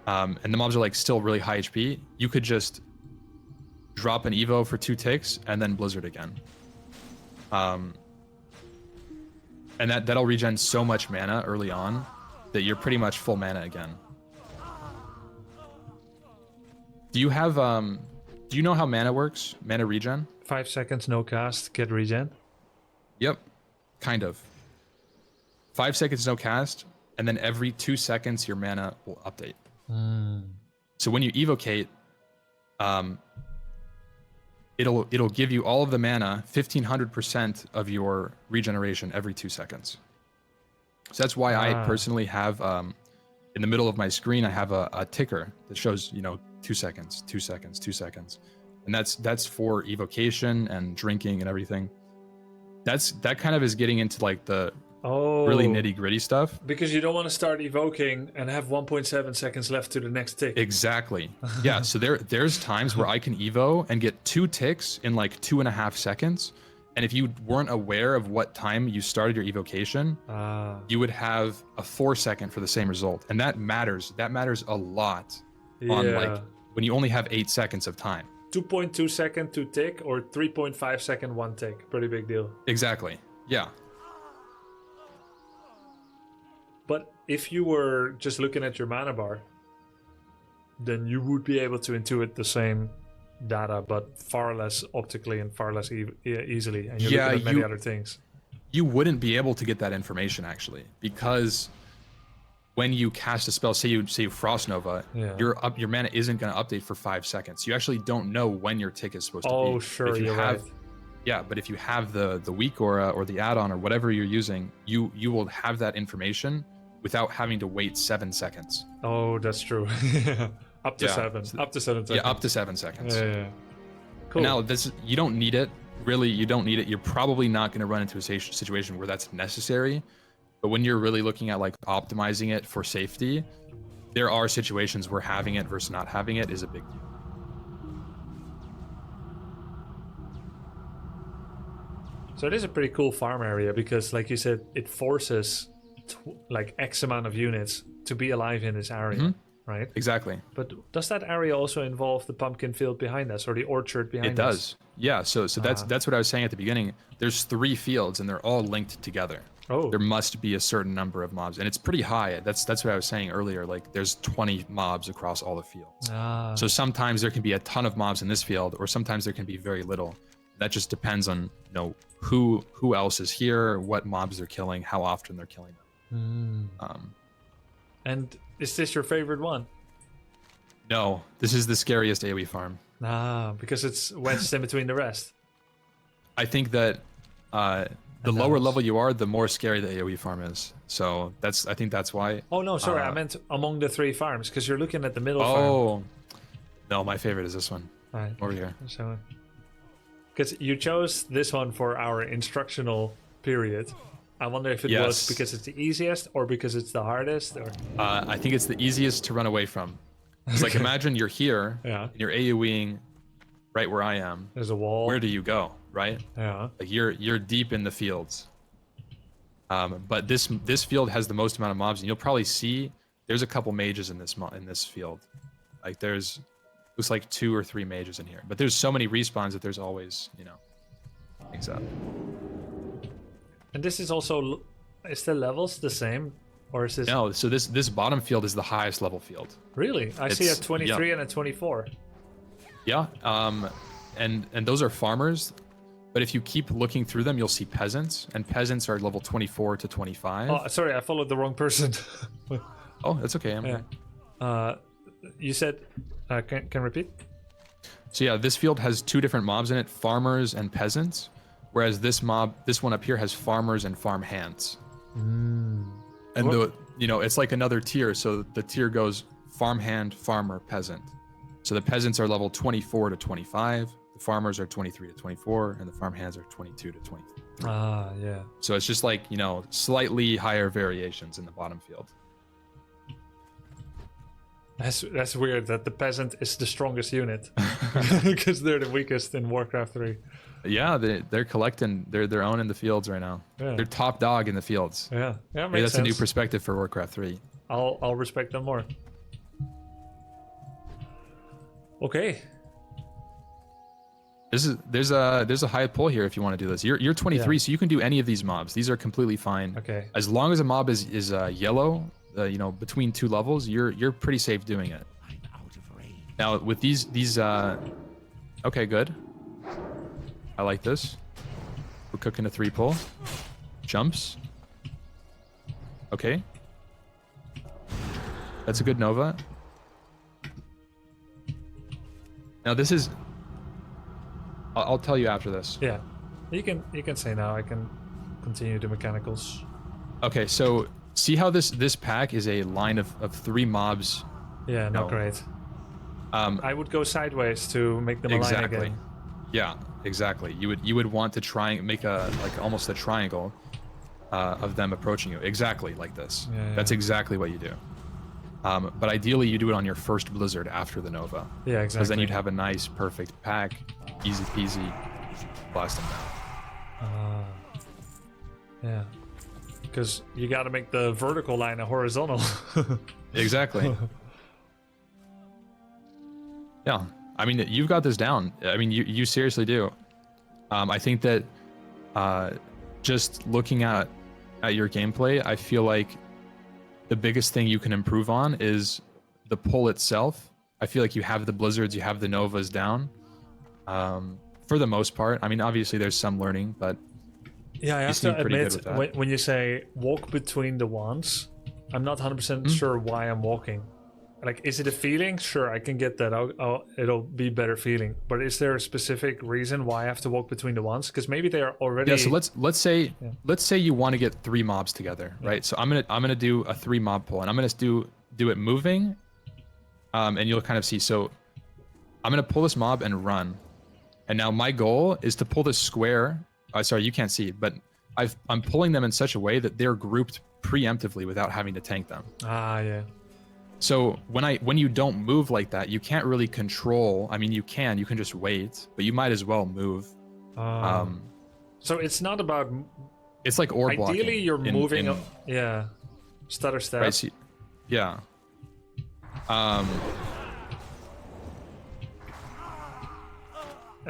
[SPEAKER 4] and the mobs are like still really high HP. You could just drop an Evo for 2 ticks and then blizzard again. And that'll regen so much mana early on that you're pretty much full mana again. Do you have do you know how mana works? Mana regen?
[SPEAKER 1] 5 seconds, no cast, get regen.
[SPEAKER 4] Yep, kind of. 5 seconds, no cast, and then every 2 seconds your mana will update. So when you evocate, it'll give you all of the mana, 1500% of your regeneration every 2 seconds. So that's why I personally have in the middle of my screen I have a ticker that shows, you know, 2 seconds, 2 seconds, 2 seconds, and that's for evocation and drinking and everything. That kind of is getting into like the really nitty gritty stuff.
[SPEAKER 1] Because you don't want to start evoking and have 1.7 seconds left to the next tick.
[SPEAKER 4] Exactly. Yeah. So there's times where I can evo and get 2 ticks in like 2.5 seconds. And if you weren't aware of what time you started your evocation, you would have a 4 second for the same result. And that matters. That matters a lot on like when you only have 8 seconds of time.
[SPEAKER 1] 2.2 second to tick or 3.5 second one tick. Pretty big deal.
[SPEAKER 4] Exactly. Yeah.
[SPEAKER 1] But if you were just looking at your mana bar, then you would be able to intuit the same data, but far less optically and far less easily. And you're looking at many other things.
[SPEAKER 4] You wouldn't be able to get that information actually, because when you cast a spell, say you Frost Nova, your mana isn't going to update for 5 seconds. You actually don't know when your tick is supposed to be.
[SPEAKER 1] Oh, sure,
[SPEAKER 4] if you
[SPEAKER 1] you're
[SPEAKER 4] have,
[SPEAKER 1] right.
[SPEAKER 4] Yeah, but if you have the weak aura or the add-on or whatever you're using, you will have that information without having to wait 7 seconds.
[SPEAKER 1] Oh, that's true. Up to 7. Up to 7 seconds.
[SPEAKER 4] Yeah, up to 7 seconds.
[SPEAKER 1] Yeah. Cool.
[SPEAKER 4] Now you don't need it really, you don't need it. You're probably not going to run into a situation where that's necessary. But when you're really looking at like optimizing it for safety, there are situations where having it versus not having it is a big deal.
[SPEAKER 1] So it is a pretty cool farm area because, like you said, it forces like X amount of units to be alive in this area, right?
[SPEAKER 4] Exactly.
[SPEAKER 1] But does that area also involve the pumpkin field behind us or the orchard behind us?
[SPEAKER 4] It does. Yeah. So that's what I was saying at the beginning. There's 3 fields and they're all linked together.
[SPEAKER 1] Oh.
[SPEAKER 4] There must be a certain number of mobs, and it's pretty high. That's what I was saying earlier. Like there's 20 mobs across all the fields. So sometimes there can be a ton of mobs in this field, or sometimes there can be very little. That just depends on who else is here, what mobs they're killing, how often they're killing them.
[SPEAKER 1] And is this your favorite one?
[SPEAKER 4] No, this is the scariest AoE farm.
[SPEAKER 1] Because it's wedged in between the rest.
[SPEAKER 4] I think that the lower level you are, the more scary the AoE farm is. So I think that's why.
[SPEAKER 1] Oh no, sorry, I meant among the 3 farms, because you're looking at the middle farm.
[SPEAKER 4] Oh, no, my favorite is this one.
[SPEAKER 1] Right.
[SPEAKER 4] Over here.
[SPEAKER 1] So, because you chose this one for our instructional period. I wonder if it was because it's the easiest or because it's the hardest. Or
[SPEAKER 4] I think it's the easiest to run away from. It's like imagine you're here, and you're AoEing right where I am.
[SPEAKER 1] There's a wall.
[SPEAKER 4] Where do you go, right?
[SPEAKER 1] Yeah.
[SPEAKER 4] Like you're deep in the fields. But this field has the most amount of mobs, and you'll probably see there's a couple mages in this field. Like looks like 2 or 3 mages in here. But there's so many respawns that there's always things up.
[SPEAKER 1] And this is also, is the levels the same? Or is this...
[SPEAKER 4] No, so this bottom field is the highest level field.
[SPEAKER 1] Really? I see a 23 and a 24.
[SPEAKER 4] Yeah, and those are farmers. But if you keep looking through them, you'll see peasants. And peasants are level 24 to 25.
[SPEAKER 1] Oh, sorry, I followed the wrong person.
[SPEAKER 4] Oh, that's okay.
[SPEAKER 1] You said... can repeat?
[SPEAKER 4] So yeah, this field has 2 different mobs in it, farmers and peasants. Whereas this one up here has farmers and farm hands. And it's like another tier. So the tier goes farmhand, farmer, peasant. So the peasants are level 24 to 25. The farmers are 23 to 24, and the farm hands are 22 to 23.
[SPEAKER 1] Yeah.
[SPEAKER 4] So it's just like slightly higher variations in the bottom field.
[SPEAKER 1] That's weird that the peasant is the strongest unit because they're the weakest in Warcraft 3.
[SPEAKER 4] Yeah, they're collecting. They're owning the fields right now.
[SPEAKER 1] Yeah.
[SPEAKER 4] They're top dog in the fields.
[SPEAKER 1] Yeah,
[SPEAKER 4] Maybe that's
[SPEAKER 1] sense.
[SPEAKER 4] a new perspective for Warcraft 3.
[SPEAKER 1] I'll respect them more. Okay.
[SPEAKER 4] There's a high pull here if you want to do this. You're 23, so you can do any of these mobs. These are completely fine.
[SPEAKER 1] Okay.
[SPEAKER 4] As long as a mob is yellow, between 2 levels, you're pretty safe doing it. Now with these okay, good. I like this. We're cooking a 3 pull. Jumps. Okay. That's a good Nova. Now this is... I'll tell you after this.
[SPEAKER 1] Yeah. You can say now. I can continue the mechanicals.
[SPEAKER 4] Okay, so see how this pack is a line of 3 mobs?
[SPEAKER 1] Yeah, not great. I would go sideways to make them align again.
[SPEAKER 4] Yeah, exactly. You would want to try and make almost a triangle of them approaching you, exactly like this.
[SPEAKER 1] Yeah,
[SPEAKER 4] That's exactly what you do. But ideally, you do it on your first blizzard after the Nova.
[SPEAKER 1] Yeah, exactly.
[SPEAKER 4] Because then you'd have a nice, perfect pack, easy peasy, blast them down.
[SPEAKER 1] Yeah. Because you got to make the vertical line a horizontal.
[SPEAKER 4] Exactly. Yeah, I mean, you've got this down. I mean, you seriously do. I think that just looking at your gameplay, I feel like the biggest thing you can improve on is the pull itself. I feel like you have the blizzards, you have the Novas down. For the most part. I mean, obviously there's some learning, but
[SPEAKER 1] yeah, I have to admit, when you say walk between the wands, I'm not 100% sure why I'm walking. Like, is it a feeling? Sure, I can get that. It'll be better feeling. But is there a specific reason why I have to walk between the wands? Because maybe they are already.
[SPEAKER 4] Yeah. So let's say you want to get 3 mobs together, right? So I'm gonna do a 3 mob pull, and I'm gonna do it moving, and you'll kind of see. So I'm gonna pull this mob and run, And now my goal is to pull this square. Sorry, you can't see, but I'm pulling them in such a way that they're grouped preemptively without having to tank them.
[SPEAKER 1] Ah, yeah.
[SPEAKER 4] So when you don't move like that, you can't really control. I mean, you can just wait, but you might as well move.
[SPEAKER 1] So it's not about.
[SPEAKER 4] It's like orb blocking.
[SPEAKER 1] Ideally, you're moving. Yeah. Stutter step.
[SPEAKER 4] Right, see, yeah.
[SPEAKER 1] And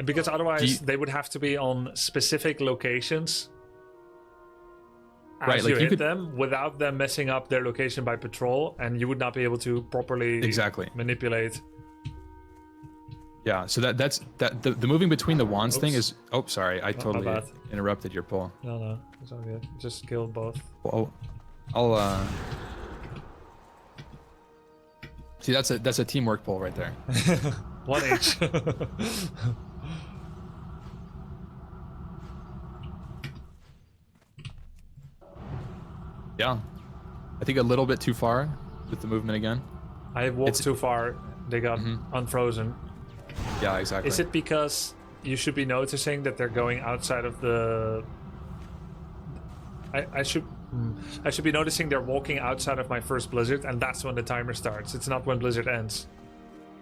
[SPEAKER 1] because otherwise they would have to be on specific locations as
[SPEAKER 4] right, like
[SPEAKER 1] you
[SPEAKER 4] you
[SPEAKER 1] hit
[SPEAKER 4] could,
[SPEAKER 1] them without them messing up their location by patrol, and you would not be able to properly manipulate.
[SPEAKER 4] Yeah, so that's the moving between the wands thing is. Oh, sorry, I totally
[SPEAKER 1] bad.
[SPEAKER 4] interrupted your pull.
[SPEAKER 1] No, it's all good. Just kill both.
[SPEAKER 4] Well, I'll see. That's a teamwork pull right there.
[SPEAKER 1] 1 each.
[SPEAKER 4] Yeah, I think a little bit too far with the movement again.
[SPEAKER 1] I walked too far. They got unfrozen.
[SPEAKER 4] Yeah, exactly.
[SPEAKER 1] Is it because you should be noticing that they're going outside of the... I should be noticing they're walking outside of my first blizzard, and that's when the timer starts. It's not when blizzard ends.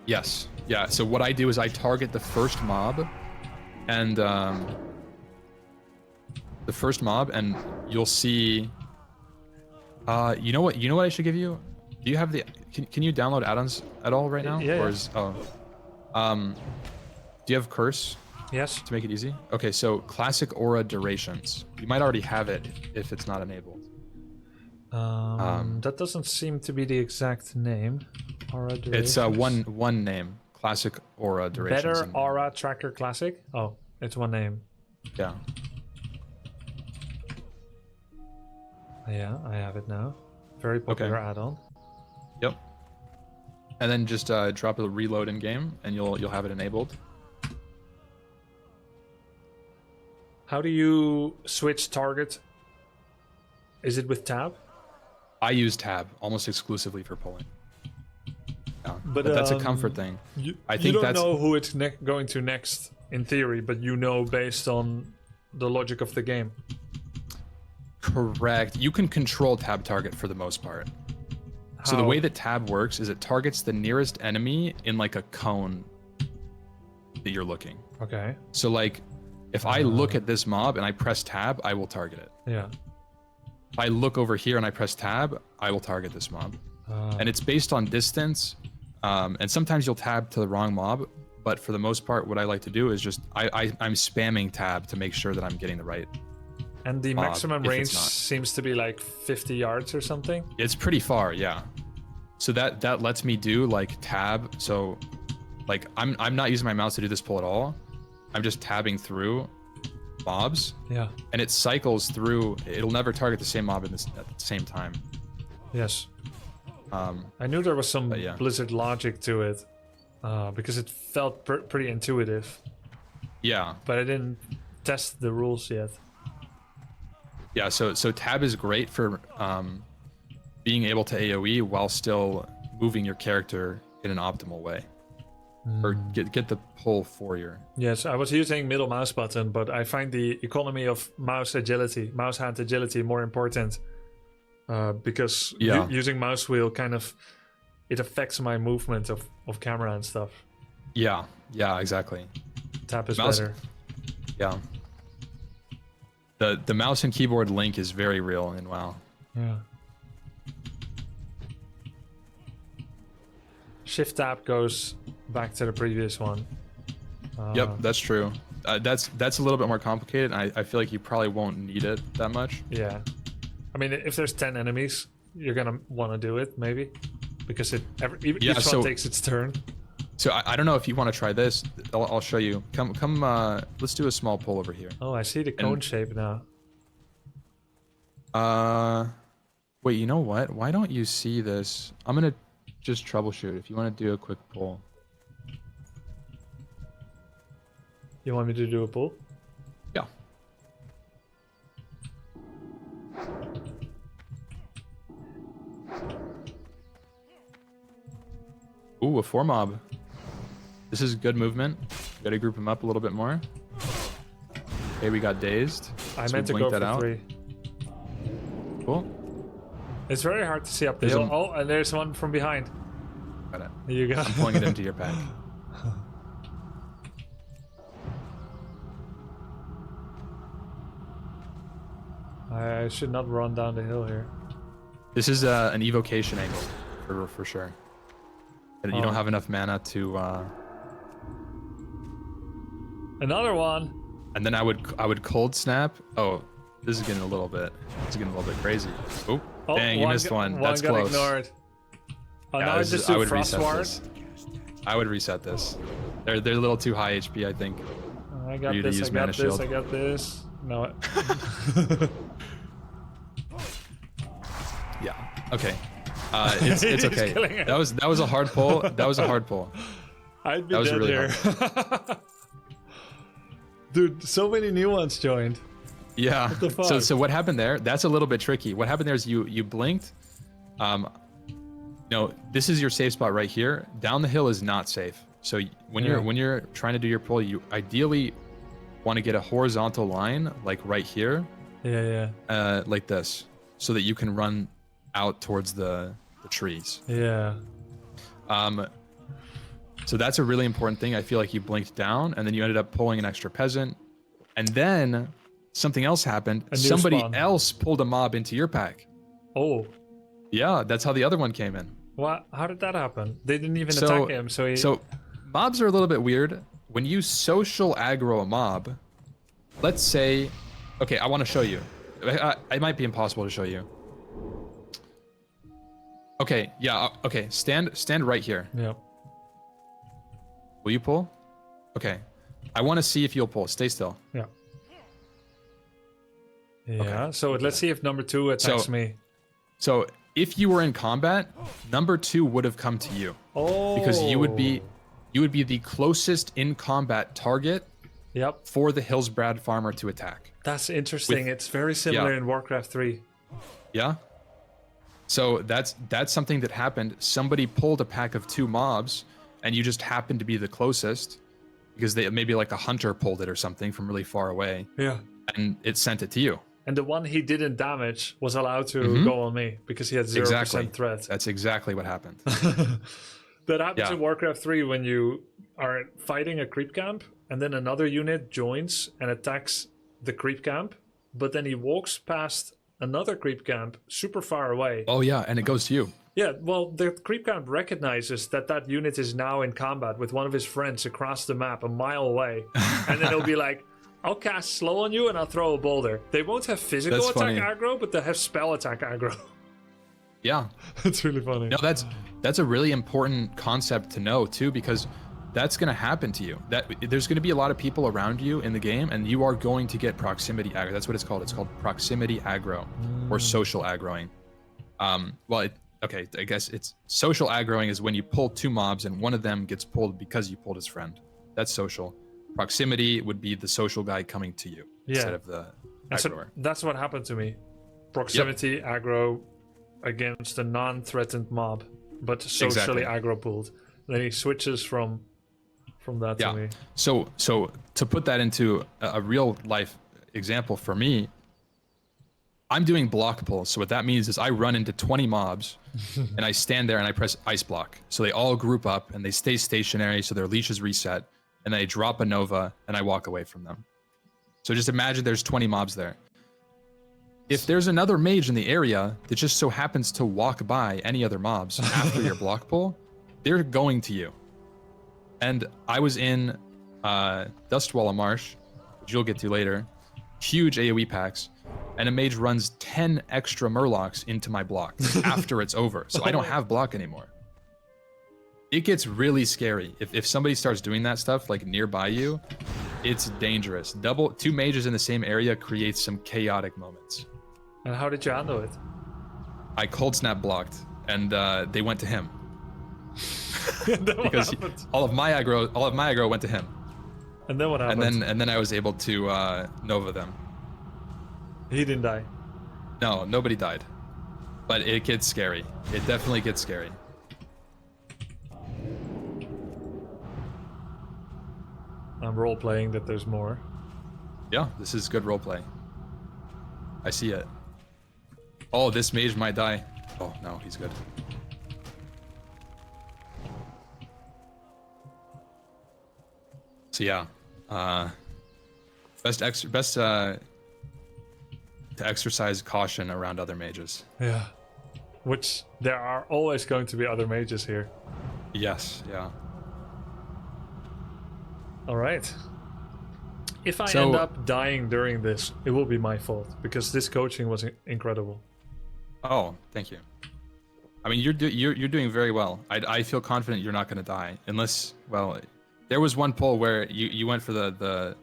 [SPEAKER 4] Yes. Yeah. So what I do is I target the first mob, and you'll see. You know what? You know what I should give you? Do you have the? Can you download add-ons at all right now?
[SPEAKER 1] Yeah.
[SPEAKER 4] Or is, do you have curse?
[SPEAKER 1] Yes.
[SPEAKER 4] To make it easy. Okay. So classic aura durations. You might already have it if it's not enabled.
[SPEAKER 1] That doesn't seem to be the exact name. Aura durations.
[SPEAKER 4] It's one name. Classic aura durations.
[SPEAKER 1] Better aura tracker classic. Oh, it's one name.
[SPEAKER 4] Yeah.
[SPEAKER 1] Yeah, I have it now. Very popular add-on.
[SPEAKER 4] Yep. And then just drop a reload in game, and you'll have it enabled.
[SPEAKER 1] How do you switch target? Is it with tab?
[SPEAKER 4] I use tab almost exclusively for pulling. Yeah, but that's a comfort thing. I think
[SPEAKER 1] you don't know who it's going to next in theory, but you know based on the logic of the game.
[SPEAKER 4] Correct. You can control tab target for the most part.
[SPEAKER 1] How?
[SPEAKER 4] So the way that tab works is it targets the nearest enemy in like a cone that you're looking.
[SPEAKER 1] Okay.
[SPEAKER 4] So like if I look at this mob and I press tab, I will target it.
[SPEAKER 1] Yeah.
[SPEAKER 4] If I look over here and I press tab, I will target this mob. And it's based on distance. And sometimes you'll tab to the wrong mob, but for the most part, what I like to do is just I'm spamming tab to make sure that I'm getting the right.
[SPEAKER 1] And the maximum range seems to be like 50 yards or something.
[SPEAKER 4] It's pretty far, yeah. So that lets me do like tab. So like I'm not using my mouse to do this pull at all. I'm just tabbing through mobs.
[SPEAKER 1] Yeah. And
[SPEAKER 4] it cycles through. It'll never target the same mob at the same time.
[SPEAKER 1] Yes. I knew there was some Blizzard logic to it because it felt pretty intuitive.
[SPEAKER 4] Yeah.
[SPEAKER 1] But I didn't test the rules yet.
[SPEAKER 4] Yeah, so tab is great for being able to AoE while still moving your character in an optimal way. Or get the pull for your...
[SPEAKER 1] Yes, I was using middle mouse button, but I find the economy of mouse hand agility more important. Because using mouse wheel kind of... It affects my movement of camera and stuff.
[SPEAKER 4] Yeah, exactly.
[SPEAKER 1] Tap is better.
[SPEAKER 4] Yeah. The mouse and keyboard link is very real in WoW.
[SPEAKER 1] Yeah. Shift tab goes back to the previous one.
[SPEAKER 4] Yep, that's true. That's a little bit more complicated. And I feel like you probably won't need it that much.
[SPEAKER 1] Yeah. I mean, if there's 10 enemies, you're gonna want to do it maybe, because each one takes its turn.
[SPEAKER 4] So I don't know if you want to try this. I'll show you. Come. Let's do a small pull over here.
[SPEAKER 1] Oh, I see the cone shape now.
[SPEAKER 4] Wait. You know what? Why don't you see this? I'm gonna just troubleshoot. If you want to do a quick pull.
[SPEAKER 1] You want me to do a pull?
[SPEAKER 4] Yeah. Ooh, a 4 mob. This is good movement. Gotta group him up a little bit more. Okay, we got dazed.
[SPEAKER 1] I
[SPEAKER 4] So
[SPEAKER 1] meant
[SPEAKER 4] we
[SPEAKER 1] to go
[SPEAKER 4] blinked
[SPEAKER 1] for
[SPEAKER 4] that out.
[SPEAKER 1] 3.
[SPEAKER 4] Cool.
[SPEAKER 1] It's very hard to see up the
[SPEAKER 4] There's
[SPEAKER 1] hill.
[SPEAKER 4] a-
[SPEAKER 1] Oh, and there's one from behind.
[SPEAKER 4] Got it.
[SPEAKER 1] There you go.
[SPEAKER 4] I'm pulling it into your pack.
[SPEAKER 1] I should not run down the hill here.
[SPEAKER 4] This is an evocation angle for sure. And you
[SPEAKER 1] Oh.
[SPEAKER 4] don't have enough mana to.
[SPEAKER 1] Another one.
[SPEAKER 4] And then I would cold snap. Oh, this is getting a little bit. This is getting a little bit crazy. Oh,
[SPEAKER 1] Oh,
[SPEAKER 4] dang, you missed one. That's
[SPEAKER 1] got
[SPEAKER 4] close.
[SPEAKER 1] ignored. Oh,
[SPEAKER 4] Yeah,
[SPEAKER 1] now I
[SPEAKER 4] this is-
[SPEAKER 1] just do
[SPEAKER 4] would
[SPEAKER 1] frost
[SPEAKER 4] reset
[SPEAKER 1] ward.
[SPEAKER 4] this. I would reset this. They're a little too high HP, I think.
[SPEAKER 1] I got
[SPEAKER 4] you to
[SPEAKER 1] this.
[SPEAKER 4] use
[SPEAKER 1] I got
[SPEAKER 4] mana
[SPEAKER 1] this.
[SPEAKER 4] shield.
[SPEAKER 1] I got this. No.
[SPEAKER 4] Yeah. Okay. It's
[SPEAKER 1] He's
[SPEAKER 4] okay.
[SPEAKER 1] killing it.
[SPEAKER 4] That was a hard pull. That was a hard pull.
[SPEAKER 1] I'd be
[SPEAKER 4] That was
[SPEAKER 1] dead
[SPEAKER 4] really
[SPEAKER 1] here. Dude, so many new ones joined.
[SPEAKER 4] Yeah.
[SPEAKER 1] the fuck?
[SPEAKER 4] So what happened there? That's a little bit tricky. What happened there is you blinked. No, this is your safe spot right here. Down the hill is not safe. So when you're trying to do your pull, you ideally want to get a horizontal line like right here,
[SPEAKER 1] Yeah,
[SPEAKER 4] like this, so that you can run out towards the trees.
[SPEAKER 1] yeah.
[SPEAKER 4] So that's a really important thing. I feel like you blinked down and then you ended up pulling an extra peasant. And then something else happened.
[SPEAKER 1] A new
[SPEAKER 4] Somebody
[SPEAKER 1] spawn.
[SPEAKER 4] else pulled a mob into your pack.
[SPEAKER 1] Oh,
[SPEAKER 4] Yeah, that's how the other one came in.
[SPEAKER 1] what? How did that happen? They didn't even
[SPEAKER 4] So-
[SPEAKER 1] attack him, so he.
[SPEAKER 4] So mobs are a little bit weird. When you social aggro a mob, let's say, okay, I want to show you. It might be impossible to show you. Okay, yeah, okay, stand right here.
[SPEAKER 1] Yeah.
[SPEAKER 4] Will you pull? Okay. I want to see if you'll pull. Stay still.
[SPEAKER 1] Yeah. Yeah. So let's see if number 2 attacks
[SPEAKER 4] So-
[SPEAKER 1] me.
[SPEAKER 4] So if you were in combat, number 2 would have come to you
[SPEAKER 1] Oh.
[SPEAKER 4] because you would be the closest in combat target
[SPEAKER 1] Yep.
[SPEAKER 4] for the Hillsbrad farmer to attack.
[SPEAKER 1] That's interesting.
[SPEAKER 4] With-
[SPEAKER 1] It's very similar
[SPEAKER 4] Yeah.
[SPEAKER 1] in Warcraft 3.
[SPEAKER 4] Yeah. So that's something that happened. Somebody pulled a pack of 2 mobs, and you just happened to be the closest because they maybe like a hunter pulled it or something from really far away,
[SPEAKER 1] Yeah.
[SPEAKER 4] and it sent it to you.
[SPEAKER 1] And the one he didn't damage was allowed to go on me because he had 0%
[SPEAKER 4] Exactly.
[SPEAKER 1] threat.
[SPEAKER 4] That's exactly what happened.
[SPEAKER 1] That happens
[SPEAKER 4] Yeah.
[SPEAKER 1] in Warcraft 3 when you are fighting a creep camp and then another unit joins and attacks the creep camp, but then he walks past another creep camp super far away.
[SPEAKER 4] Oh yeah, and it goes to you.
[SPEAKER 1] Yeah, well, the creep camp recognizes that that unit is now in combat with one of his friends across the map a mile away. And then he'll be like, I'll cast slow on you and I'll throw a boulder. They won't have physical
[SPEAKER 4] That's
[SPEAKER 1] attack
[SPEAKER 4] funny.
[SPEAKER 1] aggro, but they'll have spell attack aggro.
[SPEAKER 4] Yeah.
[SPEAKER 1] It's really funny.
[SPEAKER 4] No, that's a really important concept to know too, because that's going to happen to you. That there's going to be a lot of people around you in the game, and you are going to get proximity aggro. That's what it's called. It's called proximity aggro or social aggroing. Okay, I guess it's social aggroing is when you pull 2 mobs and one of them gets pulled because you pulled his friend. That's social. Proximity would be the social guy coming to you instead of the aggroer.
[SPEAKER 1] That's what happened to me. Proximity aggro against a non-threatened mob, but socially
[SPEAKER 4] Exactly.
[SPEAKER 1] aggro pulled. Then he switches from that to me.
[SPEAKER 4] So to put that into a real life example for me, I'm doing block pulls. So what that means is I run into 20 mobs and I stand there and I press ice block. So they all group up and they stay stationary so their leash is reset, and then I drop a Nova and I walk away from them. So just imagine there's 20 mobs there. If there's another mage in the area that just so happens to walk by any other mobs after your block pull, they're going to you. And I was in Dustwalla Marsh, which you'll get to later, huge AoE packs, and a mage runs 10 extra murlocs into my block after it's over. So I don't have block anymore. It gets really scary. If somebody starts doing that stuff like nearby you, it's dangerous. 2 mages in the same area creates some chaotic moments.
[SPEAKER 1] And how did you handle it?
[SPEAKER 4] I cold snap blocked, and they went to him.
[SPEAKER 1] And then what
[SPEAKER 4] Because
[SPEAKER 1] happened?
[SPEAKER 4] all of my aggro went to him.
[SPEAKER 1] And then what happened?
[SPEAKER 4] And then I was able to Nova them.
[SPEAKER 1] He didn't die.
[SPEAKER 4] No, nobody died. But it gets scary. It definitely gets scary.
[SPEAKER 1] I'm role playing that there's more.
[SPEAKER 4] Yeah, this is good roleplay. I see it. Oh, this mage might die. Oh no, he's good. So yeah, best to exercise caution around other mages.
[SPEAKER 1] Yeah. Which there are always going to be other mages here.
[SPEAKER 4] Yes, yeah.
[SPEAKER 1] All right. If I
[SPEAKER 4] So-
[SPEAKER 1] end up dying during this, it will be my fault because this coaching was incredible.
[SPEAKER 4] Oh, thank you. I mean, you're doing very well. I feel confident you're not going to die unless, well, there was one pull where you went for the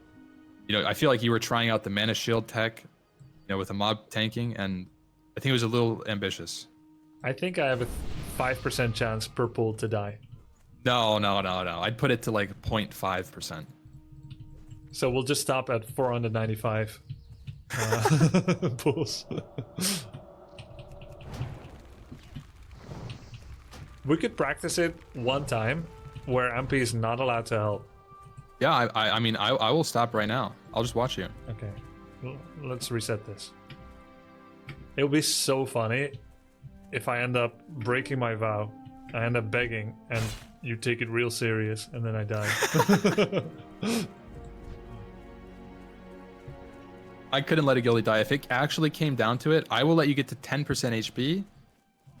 [SPEAKER 4] I feel like you were trying out the mana shield tech, with a mob tanking, and I think it was a little ambitious.
[SPEAKER 1] I think I have a 5% chance per pull to die.
[SPEAKER 4] No. I'd put it to like 0.5%.
[SPEAKER 1] So we'll just stop at 495 pulls. We could practice it one time where Ahmpy is not allowed to help.
[SPEAKER 4] Yeah, I mean, I will stop right now. I'll just watch you.
[SPEAKER 1] Okay, let's reset this. It'll be so funny if I end up breaking my vow, I end up begging, and you take it real serious, and then I die.
[SPEAKER 4] I couldn't let a guildie die. If it actually came down to it, I will let you get to 10% HP.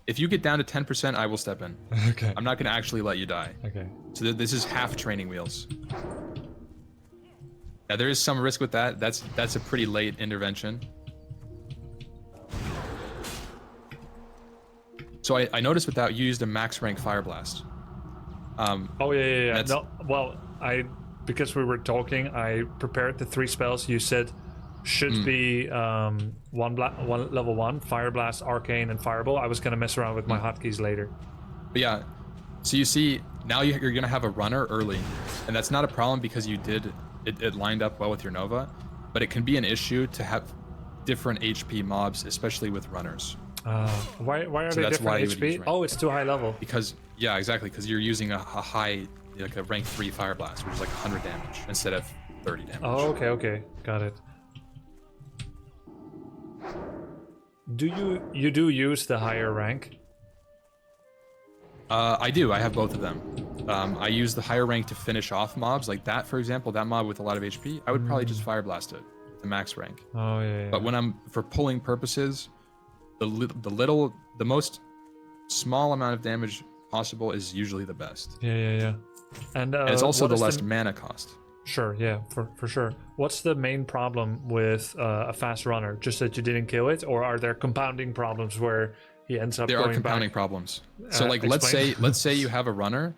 [SPEAKER 4] If you get down to 10%, I will step in.
[SPEAKER 1] Okay.
[SPEAKER 4] I'm not going to actually let you die.
[SPEAKER 1] Okay.
[SPEAKER 4] So this is half training wheels. Yeah, there is some risk with that. That's a pretty late intervention. So I noticed with that you used a max rank fire blast.
[SPEAKER 1] Oh yeah.
[SPEAKER 4] That's-
[SPEAKER 1] No, well, because we were talking, I prepared the 3 spells you said should be one level 1, Fire Blast, Arcane, and Fireball. I was gonna mess around with my hotkeys later.
[SPEAKER 4] But yeah, so you see, now you're gonna have a runner early, and that's not a problem because you did it lined up well with your Nova, but it can be an issue to have different HP mobs, especially with runners.
[SPEAKER 1] Why are
[SPEAKER 4] So
[SPEAKER 1] they
[SPEAKER 4] that's why
[SPEAKER 1] different
[SPEAKER 4] you would use
[SPEAKER 1] HP?
[SPEAKER 4] rank.
[SPEAKER 1] Oh, it's too high level.
[SPEAKER 4] Because yeah, exactly, because you're using a high, like a rank 3 Fire Blast, which is like 100 damage instead of 30 damage.
[SPEAKER 1] Oh, okay, got it. Do you do use the higher rank?
[SPEAKER 4] I do. I have both of them. I use the higher rank to finish off mobs, like that, for example. That mob with a lot of HP, I would probably just Fire Blast it to max rank.
[SPEAKER 1] Oh yeah.
[SPEAKER 4] But when I'm for pulling purposes, the most small amount of damage possible is usually the best.
[SPEAKER 1] Yeah. And
[SPEAKER 4] And it's also
[SPEAKER 1] what
[SPEAKER 4] the
[SPEAKER 1] is
[SPEAKER 4] less mana cost.
[SPEAKER 1] Sure, yeah, for sure. What's the main problem with a fast runner? Just that you didn't kill it, or are there compounding problems where he ends up
[SPEAKER 4] There
[SPEAKER 1] going
[SPEAKER 4] are compounding
[SPEAKER 1] back?
[SPEAKER 4] problems. So like
[SPEAKER 1] Explain.
[SPEAKER 4] let's say you have a runner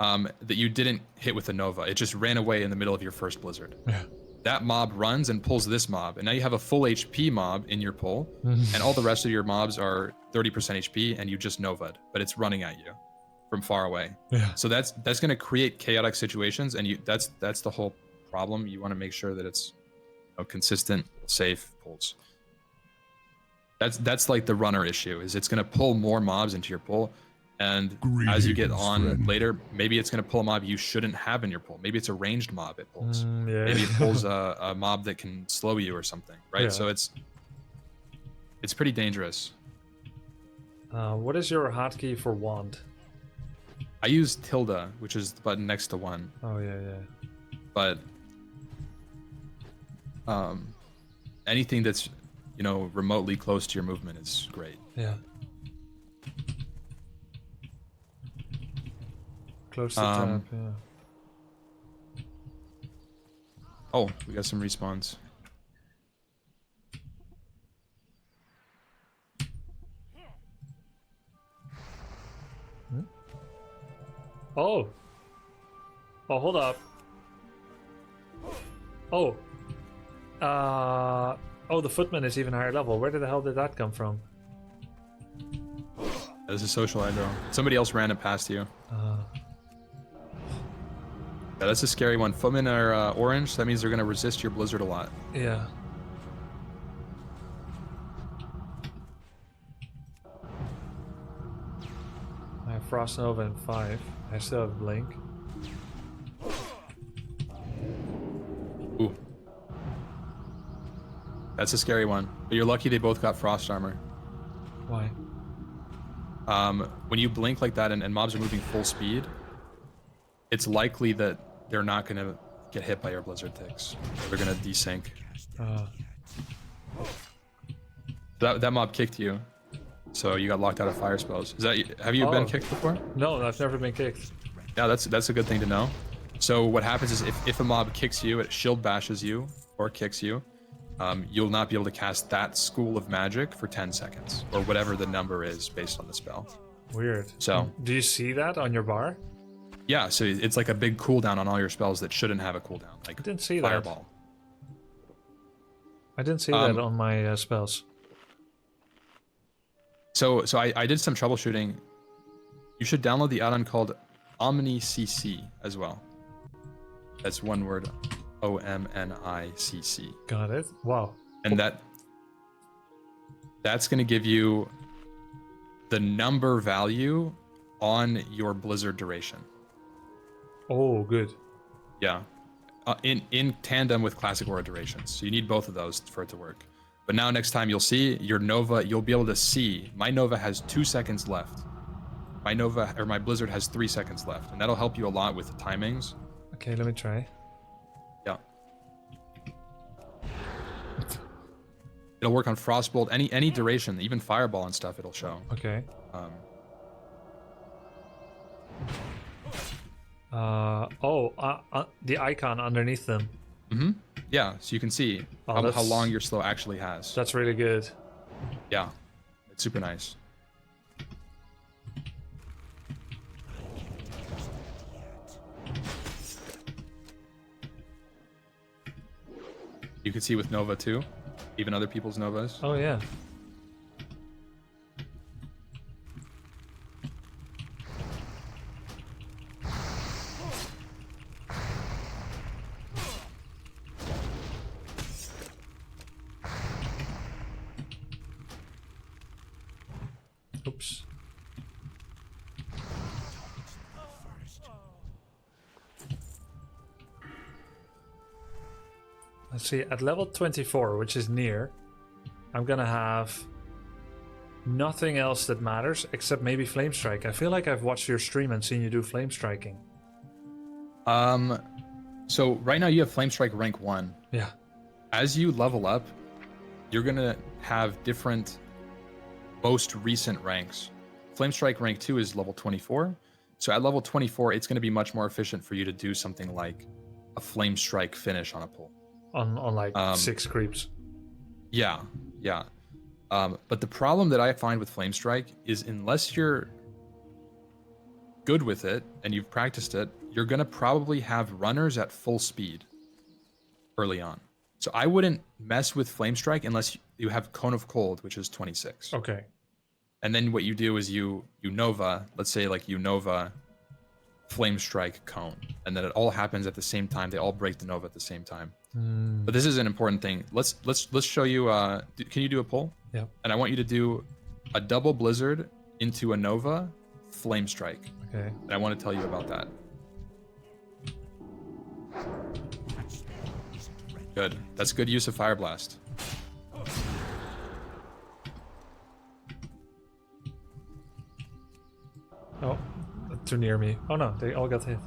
[SPEAKER 4] that you didn't hit with a Nova. It just ran away in the middle of your first blizzard.
[SPEAKER 1] Yeah.
[SPEAKER 4] That mob runs and pulls this mob, and now you have a full HP mob in your pull, and all the rest of your mobs are 30% HP, and you just Nova'd, but it's running at you from far away.
[SPEAKER 1] Yeah.
[SPEAKER 4] So that's going to create chaotic situations, and that's the whole problem. You want to make sure that it's consistent, safe pulls. That's like the runner issue. Is it's going to pull more mobs into your pull, and as you get on later, maybe it's going to pull a mob you shouldn't have in your pull. Maybe it's a ranged mob it pulls.
[SPEAKER 1] Yeah.
[SPEAKER 4] Maybe it pulls a mob that can slow you or something, right?
[SPEAKER 1] Yeah.
[SPEAKER 4] So it's pretty dangerous.
[SPEAKER 1] What is your hotkey for wand?
[SPEAKER 4] I use tilde, which is the button next to 1,
[SPEAKER 1] Oh yeah.
[SPEAKER 4] but anything that's remotely close to your movement is great.
[SPEAKER 1] Yeah. Close to
[SPEAKER 4] Um,
[SPEAKER 1] tap, yeah.
[SPEAKER 4] Oh, we got some respawns.
[SPEAKER 1] Oh, hold up. Oh. The footman is even higher level. Where the hell did that come from?
[SPEAKER 4] This is social aggro. Somebody else ran it past you. Yeah, that's a scary one. Footmen are orange, so that means they're going to resist your blizzard a lot.
[SPEAKER 1] Yeah. I have Frost Nova in 5. I still have Blink.
[SPEAKER 4] That's a scary one. But you're lucky they both got frost armor.
[SPEAKER 1] Why?
[SPEAKER 4] When you blink like that and mobs are moving full speed, it's likely that they're not going to get hit by your blizzard ticks. They're going to desync. That mob kicked you, so you got locked out of fire spells. Have you been kicked before?
[SPEAKER 1] No, I've never been kicked.
[SPEAKER 4] Yeah, that's a good thing to know. So what happens is if a mob kicks you, it shield bashes you or kicks you, you'll not be able to cast that school of magic for 10 seconds or whatever the number is based on the spell.
[SPEAKER 1] Weird.
[SPEAKER 4] So
[SPEAKER 1] do you see that on your bar?
[SPEAKER 4] Yeah, so it's like a big cooldown on all your spells that shouldn't have a cooldown. Like
[SPEAKER 1] I didn't see
[SPEAKER 4] Fireball.
[SPEAKER 1] I didn't see that on my spells.
[SPEAKER 4] So I did some troubleshooting. You should download the add-on called OmniCC as well. That's one word, OMNICC.
[SPEAKER 1] Got it. Wow.
[SPEAKER 4] And that's going to give you the number value on your blizzard duration.
[SPEAKER 1] Oh, good.
[SPEAKER 4] Yeah. In tandem with classic aura durations. So you need both of those for it to work. But now next time you'll see your Nova, you'll be able to see my Nova has 2 seconds left. My Nova or my Blizzard has 3 seconds left, and that'll help you a lot with the timings.
[SPEAKER 1] Okay, let me try.
[SPEAKER 4] Yeah. It'll work on Frostbolt, any duration, even Fireball and stuff. It'll show.
[SPEAKER 1] Okay. The icon underneath them.
[SPEAKER 4] Mm-hmm. Yeah, so you can see how long your slow actually has.
[SPEAKER 1] That's really good.
[SPEAKER 4] Yeah, it's super nice. You can see with Nova too, even other people's Novas.
[SPEAKER 1] Oh yeah. Oops. Let's see, at level 24, which is near, I'm gonna have nothing else that matters except maybe Flame Strike. I feel like I've watched your stream and seen you do Flame Striking.
[SPEAKER 4] So right now you have Flame Strike rank 1.
[SPEAKER 1] Yeah.
[SPEAKER 4] As you level up, you're gonna have different most recent ranks. Flame Strike rank 2 is level 24. So at level 24, it's gonna be much more efficient for you to do something like a Flame Strike finish on a pull.
[SPEAKER 1] On like 6 creeps.
[SPEAKER 4] Yeah. But the problem that I find with Flame Strike is unless you're good with it and you've practiced it, you're gonna probably have runners at full speed early on. So I wouldn't mess with Flame Strike unless you have Cone of Cold, which is 26.
[SPEAKER 1] Okay.
[SPEAKER 4] And then what you do is you Nova, let's say like you Nova Flame Strike Cone, and then it all happens at the same time. They all break the Nova at the same time. But this is an important thing. Let's show you. Can you do a pull?
[SPEAKER 1] Yeah.
[SPEAKER 4] And I want you to do a double Blizzard into a Nova Flame Strike.
[SPEAKER 1] Okay.
[SPEAKER 4] And I want to tell you about that. Good. That's good use of Fire Blast.
[SPEAKER 1] Oh, too near me. Oh no, they all got hit.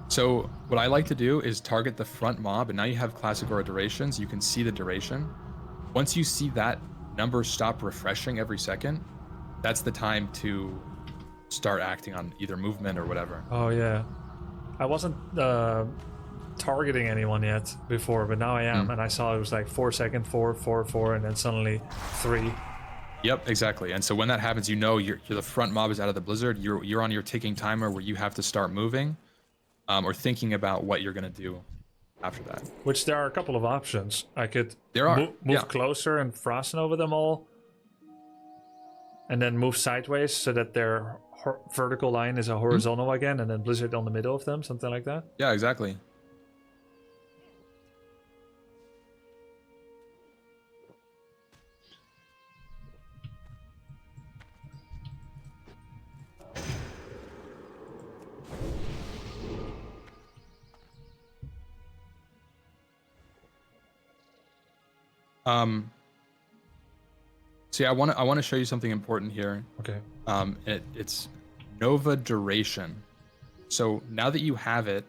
[SPEAKER 4] So what I like to do is target the front mob, and now you have classic aura durations. You can see the duration. Once you see that number stop refreshing every second, that's the time to start acting on either movement or whatever.
[SPEAKER 1] Oh yeah. I wasn't targeting anyone yet before, but now I am, and I saw it was like 4 seconds, 4, 4, 4, and then suddenly 3.
[SPEAKER 4] Yep, exactly. And so when that happens, you know you're the front mob is out of the blizzard. You're on your ticking timer where you have to start moving, or thinking about what you're gonna do after that.
[SPEAKER 1] Which there are a couple of options. I could move closer and frosten over them all, and then move sideways so that their vertical line is a horizontal again, and then blizzard on the middle of them, something like that.
[SPEAKER 4] Yeah, exactly. So yeah, I want to show you something important here.
[SPEAKER 1] Okay.
[SPEAKER 4] It's Nova duration. So now that you have it,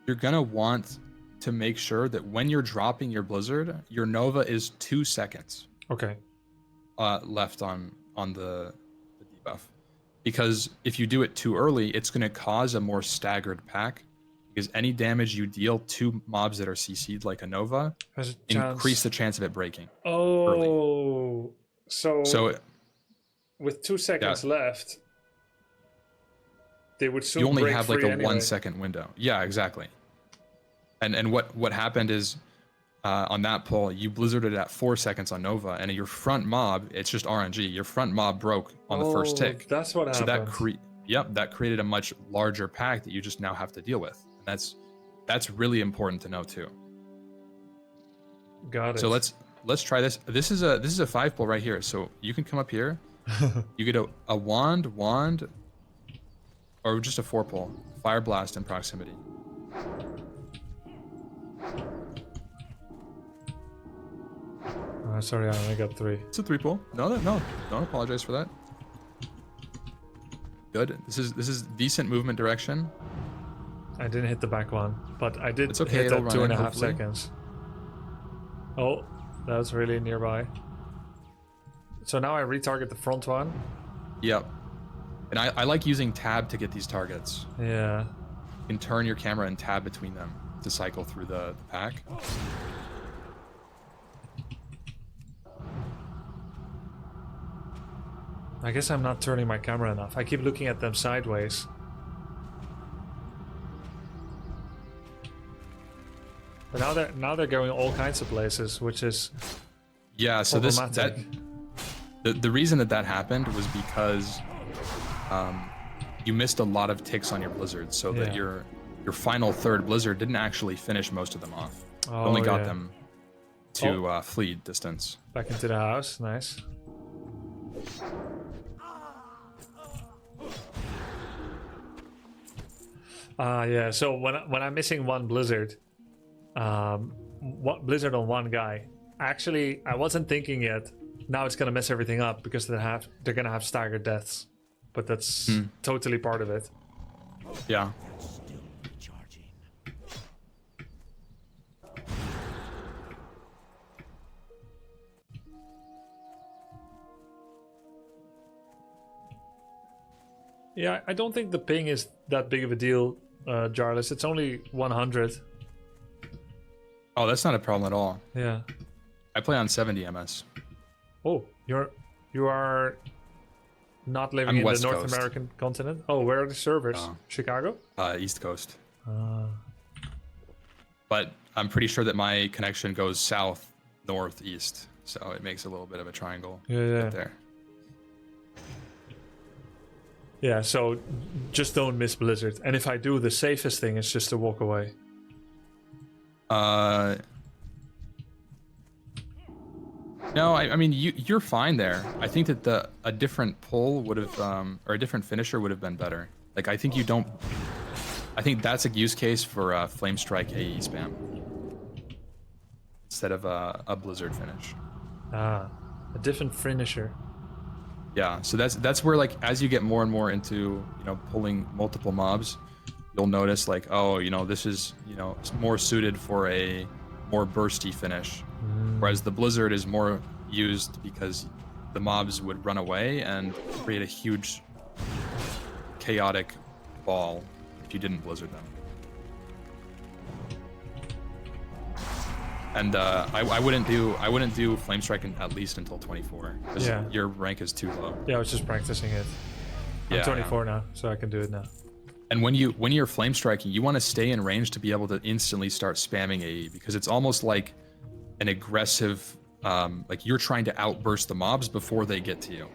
[SPEAKER 4] you're gonna want to make sure that when you're dropping your Blizzard, your Nova is 2 seconds
[SPEAKER 1] Okay.
[SPEAKER 4] left on the debuff. Because if you do it too early, it's gonna cause a more staggered pack. Because any damage you deal to mobs that are CC'd like a Nova,
[SPEAKER 1] Has a chance.
[SPEAKER 4] increase the chance of it breaking.
[SPEAKER 1] Oh. So with 2 seconds
[SPEAKER 4] Yeah.
[SPEAKER 1] left, they would soon
[SPEAKER 4] You only
[SPEAKER 1] break
[SPEAKER 4] have like
[SPEAKER 1] free
[SPEAKER 4] a
[SPEAKER 1] anyway.
[SPEAKER 4] 1 second window. Yeah, exactly. And what happened is on that pull, you blizzarded at 4 seconds on Nova, and your front mob, it's just RNG. Your front mob broke on the first tick.
[SPEAKER 1] That's what
[SPEAKER 4] So
[SPEAKER 1] happened.
[SPEAKER 4] that created a much larger pack that you just now have to deal with. And that's really important to know too.
[SPEAKER 1] Got it.
[SPEAKER 4] So let's try this. This is a 5 pull right here. So you can come up here. You get a wand, or just a 4 pull. Fire blast in proximity.
[SPEAKER 1] Sorry, I only got 3.
[SPEAKER 4] It's a 3 pull. No, don't apologize for that. Good. This is decent movement direction.
[SPEAKER 1] I didn't hit the back one, but I did
[SPEAKER 4] It's okay,
[SPEAKER 1] hit
[SPEAKER 4] it'll
[SPEAKER 1] that
[SPEAKER 4] run in,
[SPEAKER 1] 2.5
[SPEAKER 4] hopefully.
[SPEAKER 1] seconds. Oh, that was really nearby. So now I retarget the front one.
[SPEAKER 4] Yep. And I like using tab to get these targets.
[SPEAKER 1] Yeah.
[SPEAKER 4] You can turn your camera and tab between them to cycle through the pack.
[SPEAKER 1] I guess I'm not turning my camera enough. I keep looking at them sideways. But now they're going all kinds of places, which is
[SPEAKER 4] Yeah, so
[SPEAKER 1] problematic.
[SPEAKER 4] the reason that happened was because you missed a lot of ticks on your blizzard, so that
[SPEAKER 1] Yeah.
[SPEAKER 4] your final third blizzard didn't actually finish most of them off. You only got them to flee distance.
[SPEAKER 1] Back into the house, nice. Yeah. So when I'm missing one blizzard, what blizzard on one guy? Actually, I wasn't thinking yet. Now it's gonna mess everything up because they're gonna have staggered deaths, but that's totally part of it.
[SPEAKER 4] Yeah.
[SPEAKER 1] Yeah, I don't think the ping is that big of a deal, Jarlis. It's only 100.
[SPEAKER 4] Oh, that's not a problem at all.
[SPEAKER 1] Yeah.
[SPEAKER 4] I play on 70 MS.
[SPEAKER 1] Oh, you are not living
[SPEAKER 4] I'm
[SPEAKER 1] in
[SPEAKER 4] West
[SPEAKER 1] the North
[SPEAKER 4] Coast.
[SPEAKER 1] American continent? Oh, where are the servers?
[SPEAKER 4] Oh.
[SPEAKER 1] Chicago?
[SPEAKER 4] East Coast.
[SPEAKER 1] Ah.
[SPEAKER 4] But I'm pretty sure that my connection goes south, north, east. So it makes a little bit of a triangle
[SPEAKER 1] Yeah.
[SPEAKER 4] there.
[SPEAKER 1] Yeah, so just don't miss Blizzard. And if I do, the safest thing is just to walk away.
[SPEAKER 4] No, I mean you're fine there. I think that a different pull would have or a different finisher would have been better. Like I think that's a use case for Flame Strike AE spam instead of a Blizzard finish.
[SPEAKER 1] Ah, a different finisher.
[SPEAKER 4] Yeah, so that's where like as you get more and more into pulling multiple mobs, you'll notice like this is more suited for a more bursty finish, whereas the Blizzard is more used because the mobs would run away and create a huge chaotic ball if you didn't Blizzard them. And I wouldn't do Flame Strike at least until 24 because
[SPEAKER 1] Yeah.
[SPEAKER 4] your rank is too low.
[SPEAKER 1] Yeah, I was just practicing it. I'm
[SPEAKER 4] Yeah,
[SPEAKER 1] 24 now, so I can do it now.
[SPEAKER 4] And when you're flame striking, you want to stay in range to be able to instantly start spamming AE because it's almost like an aggressive, like you're trying to outburst the mobs before they get to you.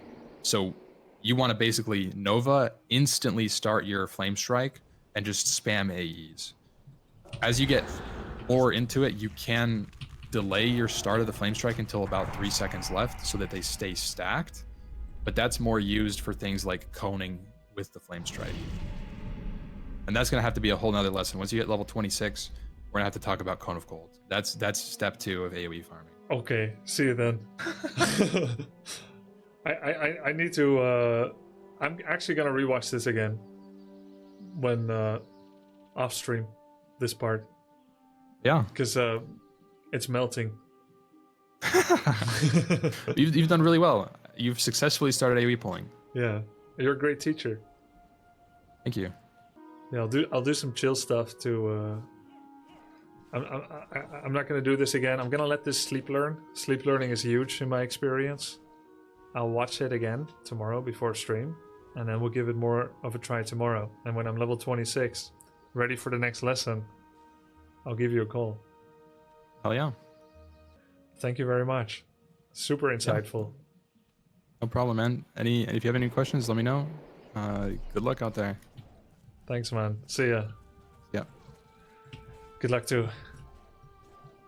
[SPEAKER 4] So you want to basically Nova instantly start your flame strike and just spam AEs. As you get more into it, you can delay your start of the flame strike until about 3 seconds left so that they stay stacked. But that's more used for things like coning with the flame strike. And that's going to have to be a whole nother lesson. Once you get level 26, we're gonna have to talk about Cone of Cold. That's step 2 of AoE farming.
[SPEAKER 1] Okay, see you then. I need to. I'm actually gonna rewatch this again when off stream. This part,
[SPEAKER 4] Yeah.
[SPEAKER 1] because it's melting.
[SPEAKER 4] You've done really well. You've successfully started AoE pulling.
[SPEAKER 1] Yeah, you're a great teacher.
[SPEAKER 4] Thank you.
[SPEAKER 1] Yeah, I'll do some chill stuff to. I'm not gonna do this again. I'm gonna let this sleep learn. Sleep learning is huge in my experience. I'll watch it again tomorrow before stream, and then we'll give it more of a try tomorrow. And when I'm level 26, ready for the next lesson, I'll give you a call.
[SPEAKER 4] Hell yeah.
[SPEAKER 1] Thank you very much. Super insightful.
[SPEAKER 4] No problem, man. If you have any questions, let me know. Good luck out there.
[SPEAKER 1] Thanks, man. See ya.
[SPEAKER 4] Yeah.
[SPEAKER 1] Good luck too.